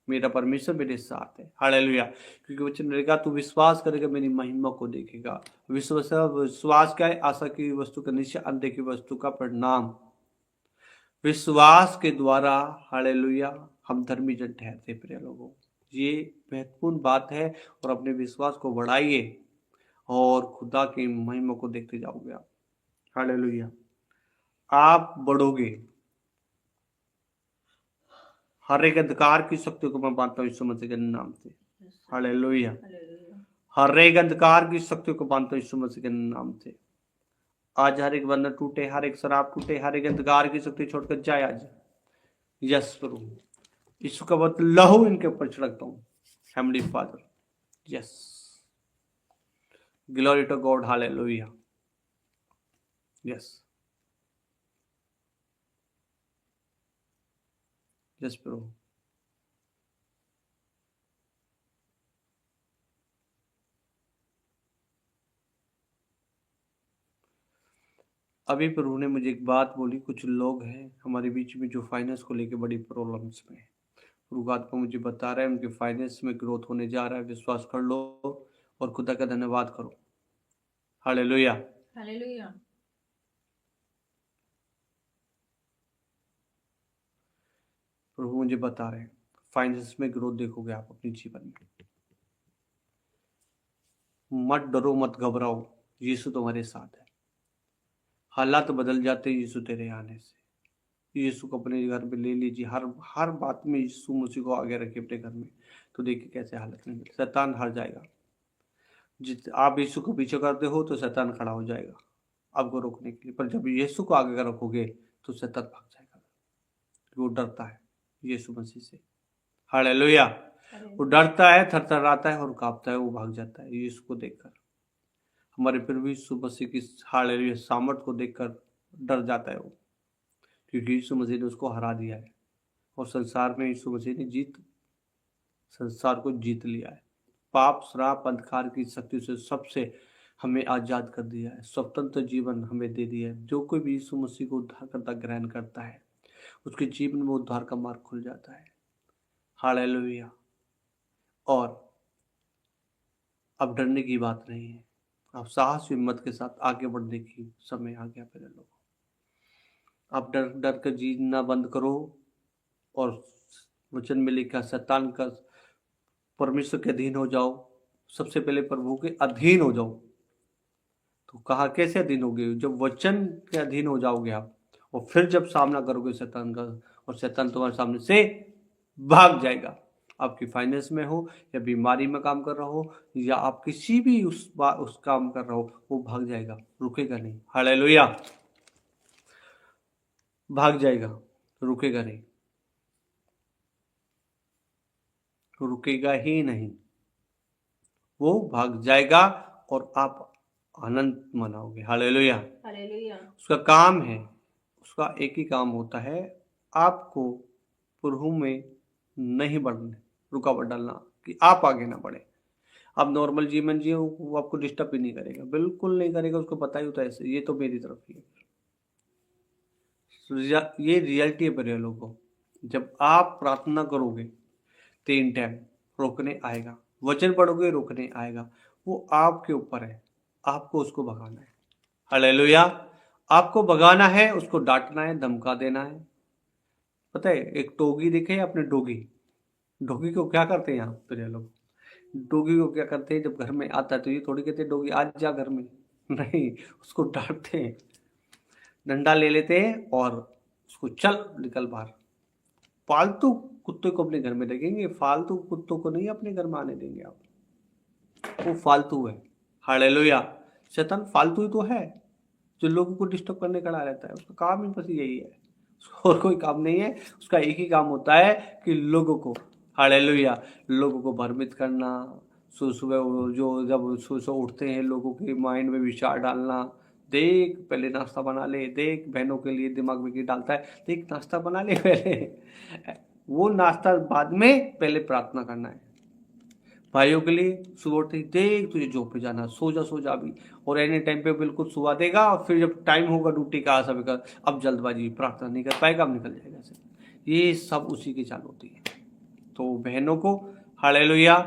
मेरा परमेश्वर मेरे साथ है, हालेलुया। क्योंकि वचन रहेगा, तू विश्वास करेगा मेरी महिमा को देखेगा। विश्वास क्या है? आशा की वस्तु का निश्चय, अनदेखी वस्तु का परिणाम। विश्वास के द्वारा, हालेलुया, हम धर्मी जन ठहरते। प्रिय लोगों, ये महत्वपूर्ण बात है। और अपने विश्वास को बढ़ाइए और खुदा की महिमा को देखते जाओगे आप, हालेलुया, आप बढ़ोगे। हर एक अंधकार की शक्ति को मैं बांधता हूँ यीशु मसीह के नाम से, हालेलुया। हर एक अंधकार की शक्ति को बांधता हूँ यीशु मसीह के नाम से। आज हर एक बंधन टूटे, हर एक शराब टूटे, हर एक अंधकार की शक्ति छोड़कर जाए आज। यस प्रभु, यीशु का बहुत लहू इनके ऊपर छिड़कता हूँ, heavenly father. Yes, glory to God, hallelujah. Yes, yes प्रभु। अभी प्रभु ने मुझे एक बात बोली, कुछ लोग हैं हमारे बीच में जो फाइनेंस को लेके बड़ी प्रॉब्लम्स में है। बात को मुझे बता रहा है, उनके फाइनेंस में ग्रोथ होने जा रहा है। विश्वास कर लो और खुदा का धन्यवाद करो, हालेलुया, हालेलुया। प्रभु मुझे बता रहे हैं, फाइनेंस में ग्रोथ देखोगे आप अपने जीवन में। मत डरो, मत घबराओ, यीशु तुम्हारे साथ है। हालात बदल जाते हैं यीशु तेरे आने से। यीशु को अपने घर में ले लीजिए, हर बात में यीशु मसीह को आगे रखिए अपने घर में, तो देखिए कैसे हालत में शैतान हार जाएगा। जित आप यीशु को पीछे करते हो तो शैतान खड़ा हो जाएगा आपको रोकने के लिए, पर जब यीशु को आगे रखोगे तो शैतान भाग जाएगा। वो डरता है यीशु मसीह से, हालेलुया। वो डरता है, थरथराता है और कांपता है, वो भाग जाता है यीशु को देखकर। हमारे फिर भी यीशु मसीह की हालेलुया सामर्थ को देखकर डर जाता है वो, क्योंकि यीशु मसीह ने उसको हरा दिया है। और संसार में यीशु मसीह ने संसार को जीत लिया है। पाप, श्राप, अंधकार की शक्ति से सबसे हमें आजाद कर दिया है, स्वतंत्र जीवन हमें दे दिया है। जो कोई भी यीशु मसीह को उद्धारकर्ता ग्रहण करता है, उसके जीवन में उद्धार का मार्ग खुल जाता है, हालेलुया। और अब डरने की बात नहीं है, अब साहस हिम्मत के साथ आगे बढ़ने की समय आ गया मेरे लोगों। आप डर डर कर जीना बंद करो और वचन में लिखा शैतान का, परमेश्वर के अधीन हो जाओ। सबसे पहले प्रभु के अधीन हो जाओ, तो कहा कैसे अधीन होगे? जब वचन के अधीन हो जाओगे आप, और फिर जब सामना करोगे शैतान का, और शैतान तुम्हारे सामने से भाग जाएगा। आपकी फाइनेंस में हो, या बीमारी में काम कर रहा हो, या आप किसी भी उस काम कर रहा हो, वो भाग जाएगा, रुकेगा नहीं। हालेलुया। भाग जाएगा, रुकेगा नहीं, रुकेगा ही नहीं, वो भाग जाएगा और आप आनंद मनाओगे। हालेलुया। हालेलुया। उसका काम है, उसका एक ही काम होता है, आपको प्रभु में नहीं बढ़ने, रुकावट डालना, कि आप आगे ना बढ़े। आप नॉर्मल जीवन जियो, वो आपको डिस्टर्ब ही नहीं करेगा, बिल्कुल नहीं करेगा। उसको पता ही होता है ऐसे, ये तो मेरी तरफ ही है। ये रियलिटी है मेरे लोगों। जब आप प्रार्थना करोगे 3 टाइम, रोकने आएगा, वचन पढ़ोगे, रोकने आएगा। वो आपके ऊपर है, आपको उसको भगाना है। हालेलुया। आपको भगाना है, उसको डांटना है, धमका देना है। पता है, एक डोगी देखे आपने? डोगी, डोगी को क्या करते हैं यहाँ पे लोग? डोगी को क्या करते हैं, जब घर में आता है तो ये थोड़ी कहते हैं डोगी आज जा घर में, नहीं, उसको डांटते हैं, डंडा ले लेते हैं और उसको चल निकल बाहर। पालतू कुत्ते को अपने घर में रखेंगे, फालतू कुत्तों को नहीं अपने घर में आने देंगे आप, वो फालतू है। हालेलुया। शैतान फालतू ही तो है, जो लोगों को डिस्टर्ब करने खड़ा रहता है। उसका काम ही बस यही है, उसका और कोई काम नहीं है। उसका एक ही काम होता है कि लोगों को, हालेलुया, लोगों को भ्रमित करना। सुबह जो जब सुबह उठते हैं, लोगों के माइंड में विचार डालना, देख पहले नाश्ता बना ले, देख बहनों के लिए दिमाग में डालता है, देख नाश्ता बना ले पहले, वो नाश्ता बाद में, पहले प्रार्थना करना है। भाइयों के लिए सुबह उठते ही देख तुझे जॉब पे जाना, सो जा अभी, और एनी टाइम पे बिल्कुल सुवा देगा, और फिर जब टाइम होगा ड्यूटी का समय का, अब जल्दबाजी, प्रार्थना नहीं कर पाएगा, अब निकल जाएगा ऐसे। ये सब उसी की चाल होती है। तो बहनों को, हालेलुया,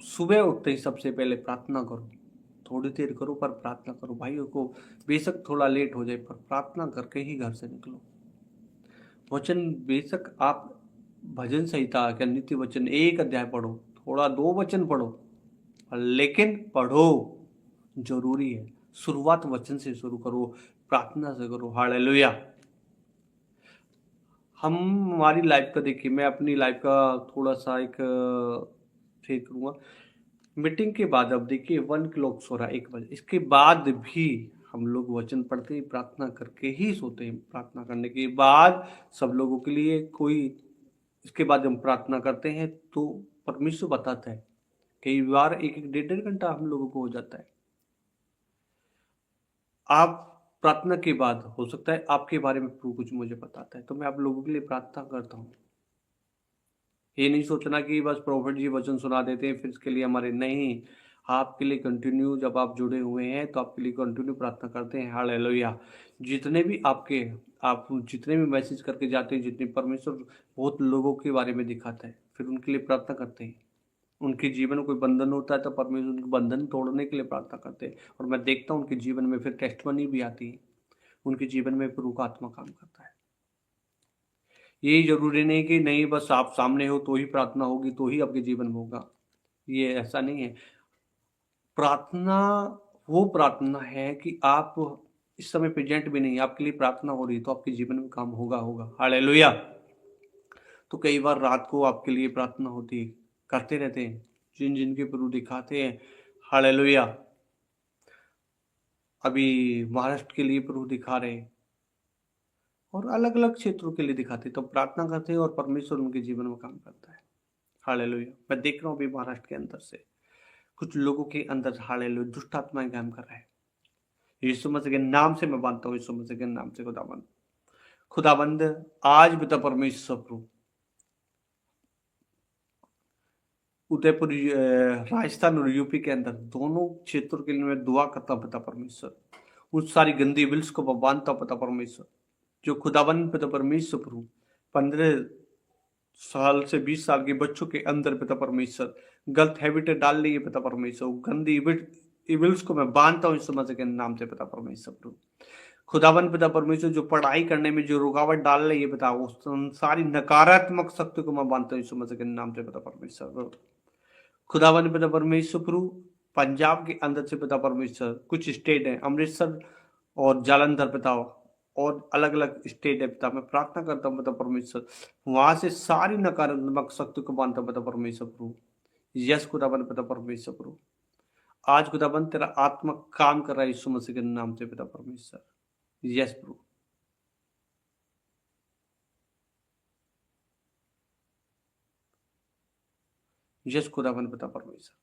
सुबह उठते ही सबसे पहले प्रार्थना करो, थोड़ी देर करो पर प्रार्थना करो। भाइयों को बेशक थोड़ा लेट हो जाए, पर प्रार्थना करके ही घर से निकलो। वचन बेशक आप भजन संहिता क्या नित्य वचन 1 अध्याय पढ़ो, थोड़ा 2 वचन पढ़ो, लेकिन पढ़ो, जरूरी है। शुरुआत वचन से शुरू करो, प्रार्थना से करो। हालेलुया। हम हमारी लाइफ का देखिए, मैं अपनी लाइफ का थोड़ा सा एक शेयर करूँगा। मीटिंग के बाद अब देखिए 1 क्लॉक सो रहा है, 1 बजे, इसके बाद भी हम लोग वचन पढ़ते हैं, प्रार्थना करके ही सोते हैं। प्रार्थना करने के बाद सब लोगों के लिए कोई, इसके बाद हम प्रार्थना करते हैं तो परमेश्वर बताता है, कई बार 1-1 डेढ़ घंटा हम लोगों को हो जाता है। आप प्रार्थना के बाद हो सकता है आपके बारे में प्रभु कुछ मुझे बताता है, तो मैं आप लोगों के लिए प्रार्थना करता हूँ। ये नहीं सोचना कि बस प्रॉफिट जी वचन सुना देते हैं फिर इसके लिए हमारे, नहीं, आपके लिए कंटिन्यू, जब आप जुड़े हुए हैं तो आपके लिए कंटिन्यू प्रार्थना करते हैं। हालेलुया। जितने भी आपके, आप जितने भी मैसेज करके जाते हैं, जितने परमेश्वर बहुत लोगों के बारे में दिखाता है, फिर उनके लिए प्रार्थना करते हैं। उनके जीवन में कोई बंधन होता है तो परमेश्वर उनके बंधन तोड़ने के लिए प्रार्थना करते हैं, और मैं देखता हूँ उनके जीवन में फिर टेस्टमनी भी आती है, उनके जीवन में प्रभु का आत्मा काम करता है। ये जरूरी नहीं कि नहीं बस आप सामने हो तो ही प्रार्थना होगी, तो ही आपके जीवन में होगा, ये ऐसा नहीं है। प्रार्थना वो प्रार्थना है कि आप इस समय प्रेजेंट भी नहीं, आपके लिए प्रार्थना हो रही है तो आपके जीवन में काम होगा होगा। हालेलुया। तो कई बार रात को आपके लिए प्रार्थना होती है, करते रहते हैं, जिन जिनके प्रभु दिखाते हैं। हालेलुया। अभी महाराष्ट्र के लिए प्रभु दिखा रहे हैं, और अलग अलग क्षेत्रों के लिए दिखाते हैं, तो प्रार्थना करते हैं और परमेश्वर उनके जीवन में काम करता है। हालेलुया। मैं देख रहा हूँ अभी महाराष्ट्र के अंदर से कुछ लोगों के अंदर, हालेलुया, दुष्ट आत्माएं काम कर रहे हैं। यीशु मसीह के नाम से मैं मानता हूँ, यीशु मसीह के नाम से खुदाबंद आज पिता परमेश्वर प्रभु, उदयपुर राजस्थान और यूपी के अंदर दोनों क्षेत्रों के लिए मैं दुआ करता हूँ पिता परमेश्वर। उस सारी गंदी विल्स को मैं बांधता हूँ पिता परमेश्वर, जो खुदाबंद पिता परमेश्वर प्रभु 15 साल से 20 साल के बच्चों के अंदर पिता परमेश्वर गलत हैबिट डाल रही है पिता परमेश्वर, गंदी इविल्स को मैं बांधता हूँ इस समझ के नाम से पिता परमेश्वर प्रभु। खुदाबंद पिता परमेश्वर जो पढ़ाई करने में जो रुकावट डाल रही है पिता, उस सारी नकारात्मक शक्ति को मैं बांधता हूँ इस समझ के नाम से पिता परमेश्वर प्रभु। खुदाबंद पिता परमेश्वर प्रभु पंजाब के अंदर से पिता परमेश्वर कुछ स्टेट है, अमृतसर और जालंधर पिता, और अलग अलग स्टेट है पिता, मैं प्रार्थना करता हूँ पिता परमेश्वर, वहां से सारी नकारात्मक शक्ति को बांधता हूँ पिता परमेश्वर प्रभु। यस खुदाबंद पिता परमेश्वर प्रभु, आज खुदाबंद तेरा आत्मा काम कर रहा है यीशु मसीह के नाम से पिता परमेश्वर। यस प्रभु, यस खुदाबंद पिता परमेश्वर,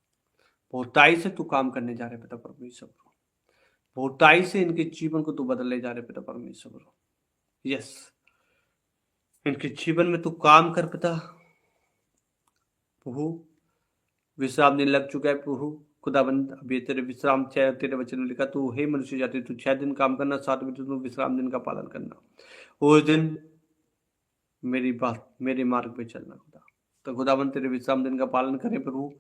बहुताई से तू काम करने जा रहे पिता परमेश्वर प्रभु, बहुताई से इनके जीवन को तू बदलने जा रहे पिता परमेश्वर प्रभु। यस, इनके जीवन में तू काम कर पिता प्रभु। विश्राम दिन लग चुका है प्रभु खुदाबंद, अभी तेरे विश्राम तेरे वचन में लिखा, तू हे मनुष्य जाति तू 6 दिन काम करना, 7वें दिन तू विश्राम दिन का पालन करना, उस दिन मेरी बात मेरे मार्ग पे चलना खुदा। तो खुदाबंद तेरे विश्राम दिन का पालन करें प्रभु,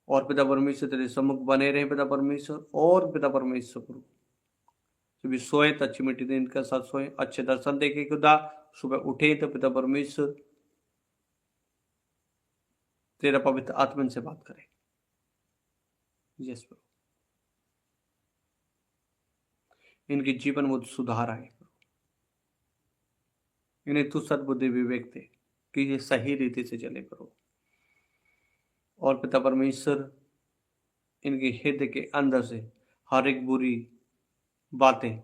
और पिता परमेश्वर तेरे सम्मुख बने रहे पिता परमेश्वर, और पिता परमेश्वर प्रभु जब सोए तो अच्छी मिट्टी दिन का साथ सोए, अच्छे दर्शन देखे खुदा, सुबह उठे तो पिता परमेश्वर तेरा पवित्र आत्मा से बात करे। यस प्रभु, इनके जीवन में सुधार आए, इन्हें तू सद्बुद्धि विवेक दे कि ये सही रीति से चले प्रभु। और पिता परमेश्वर इनके हृदय के अंदर से हर एक बुरी बातें,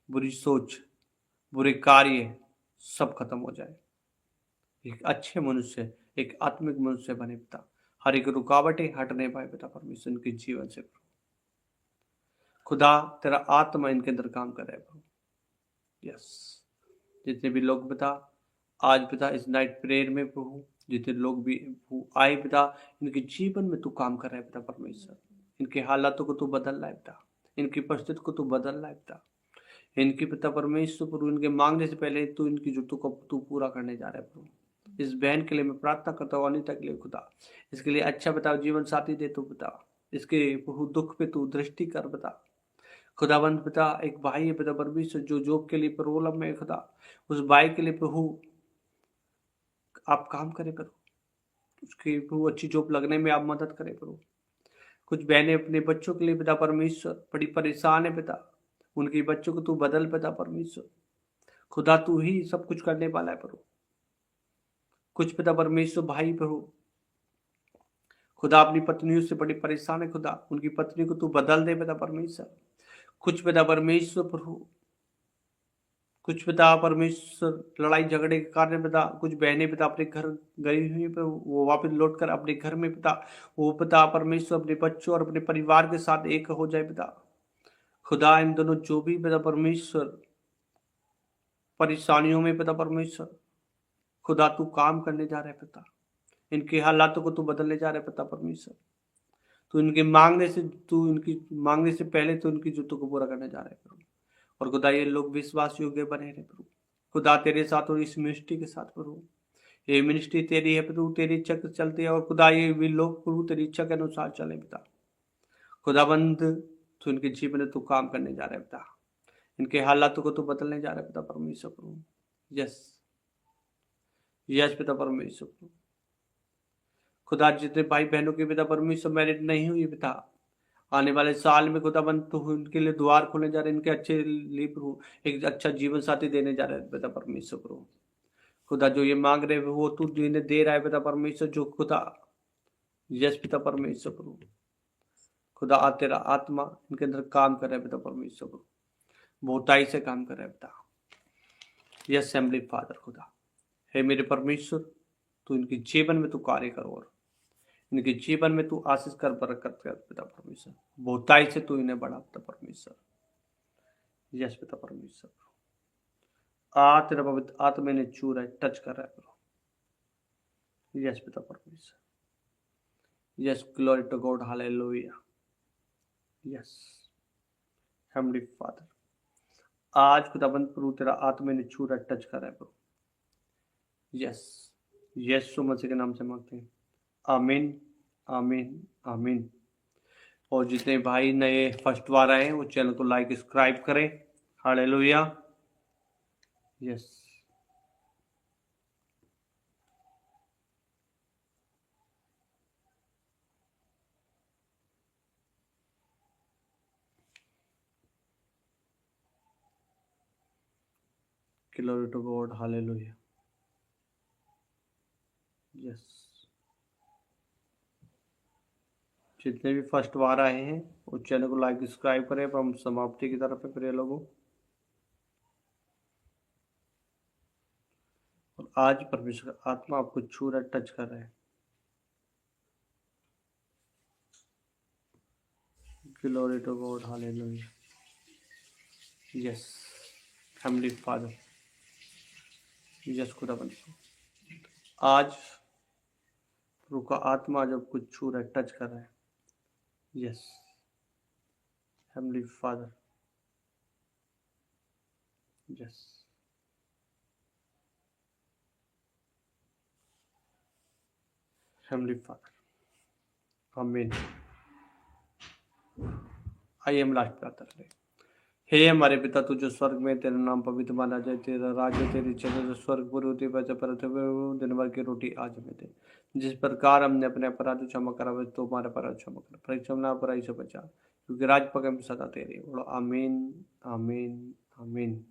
बुरी सोच, बुरे कार्य सब खत्म हो जाए, एक अच्छे मनुष्य, एक आत्मिक मनुष्य बने पिता, हर एक रुकावटें हटने पाए पिता परमेश्वर इनके जीवन से प्रभु। खुदा तेरा आत्मा इनके अंदर काम कर रहा है प्रभु। यस, जितने भी लोग पिता आज पिता इस नाइट प्रेयर में प्रभु, जितने लोग भी आए पिता, इनके जीवन में तू काम कर रहा है पिता परमेश्वर, इनके हालातों को तू बदल रहा है पिता, इनकी परिस्थिति को तू बदल रहा है पिता, इनकी पिता परमेश्वर प्रभु इनके मांगने से पहले तू इनकी जरूरतों को तू पूरा करने जा रहा है प्रभु। इस बहन के लिए मैं प्रार्थना करता हूँ, अनिता के लिए खुदा, इसके लिए अच्छा पिता जीवन साथी दे तू पिता, इसके प्रभु दुख पे तू दृष्टि कर पिता। खुदाबंद पिता एक भाई है पिता परमेश्वर जो जॉब के लिए प्रॉब्लम में खुदा, उस भाई के लिए प्रभु आप काम करें प्रभु, उसकी प्रभु अच्छी जॉब लगने में आप मदद करें प्रभु। कुछ बहनें अपने बच्चों के लिए पिता परमेश्वर बड़ी परेशान है पिता, उनके बच्चों को तू बदल पिता परमेश्वर, खुदा तू ही सब कुछ करने वाला है प्रभु। कुछ पिता परमेश्वर भाई प्रभु खुदा अपनी पत्नियों से बड़ी परेशान है खुदा, उनकी पत्नी को तू बदल दे पिता परमेश्वर। कुछ पिता परमेश्वर प्रभु, कुछ पिता परमेश्वर लड़ाई झगड़े के कारण पिता, कुछ बहनें पिता अपने घर गई हुई प्रभु, वो वापस लौटकर अपने घर में पिता, वो पिता परमेश्वर अपने बच्चों और अपने परिवार के साथ एक हो जाए पिता। खुदा इन दोनों जो भी पिता परमेश्वर परेशानियों में पिता परमेश्वर खुदा तू काम करने जा रहे पिता, इनके हालातों को तू बदलने जा रहे पिता परमेश्वर, तू इनकी मांगने से पहले तो इनकी जरूरतों को पूरा करने जा रहे प्रभु। और खुदा ये लोग विश्वास योग्य बने रहे प्रभु, खुदा तेरे साथ और इस मिनिस्ट्री के साथ प्रभु, ये मिनिस्ट्री तेरी है प्रभु, तेरी इच्छा चलती है, और खुदा ये भी लोग प्रभु तेरी इच्छा के अनुसार चले पिता। खुदाबंद तू इनके जीवन में तू काम करने जा रहे पिता, इनके हालातों को तू बदलने जा रहे पिता परमेश्वर प्रभु। यस, यस पिता परमेश्वर प्रभु, खुदा जितने भाई बहनों के पिता परमेश्वर मैरिड नहीं हुई पिता, आने वाले साल में खुदाबंद तू उनके लिए द्वार खोलने जा रहे, इनके अच्छे लिए प्रभु एक अच्छा जीवन साथी देने जा रहे पिता परमेश्वर प्रभु। खुदा जो ये मांग रहे वो तू इन्हें दे रहा है पिता परमेश्वर, जो खुदा यस पिता परमेश्वर प्रभु, खुदा आ तेरा आत्मा इनके अंदर काम कर रहा है पिता परमेश्वर प्रभु, बहुताई से काम कर रहा है पिता। यस असेंबली फादर खुदा, हे मेरे परमेश्वर तू इनके जीवन में तू कार्य कर, और इनके जीवन में तू आशीष कर, बरकत कर पिता परमेश्वर, बहुताई से तू इन्हें बढ़ा पिता परमेश्वर। यस पिता परमेश्वर, आ तेरा पवित्र आत्मा ने छू रहा है, टच कर रहा है प्रभु। यस पिता परमेश्वर, yes glory to God, hallelujah. Yes heavenly father, आज खुदाबंद प्रभु तेरा आत्मा ने छू रहा है, टच कर रहा है प्रभु। यस, यीशु मसीह के नाम से मांगते हैं, आमीन आमीन आमीन। और जितने भाई नए फर्स्ट बार आए वो चैनल को लाइक सब्सक्राइब करें। Hallelujah. Yes, Glory to God. Hallelujah. Yes. जितने भी फर्स्ट बार आए हैं उस चैनल को लाइक सब्सक्राइब करें। अब हम समाप्ति की तरफ है प्रिय लोगों। और आज परमेश्वर का आत्मा आपको छू रहा, टच कर रहा है। Glory to God. Hallelujah. Yes. Heavenly Father. Yes, खुदावन। आज प्रभु का आत्मा जब कुछ छू रहा है, टच कर रहा है। Yes heavenly father. Yes heavenly father. आमीन। आइए हम लास्ट प्रार्थना करें। हे हमारे पिता तू जो स्वर्ग में, तेरा नाम पवित्र माना जाए, तेरा राज्य, तेरी इच्छा जो स्वर्ग पर होती है पर दिन भर की रोटी आज हमें दे। जिस प्रकार हमने अपने अपराध क्षमा करा वैसे तो हमारे अपराध क्षमा कर, परीक्षा में ना बुराई से बचा, क्योंकि राज पकड़ में सदा तेरी। बोलो आमीन आमीन आमीन।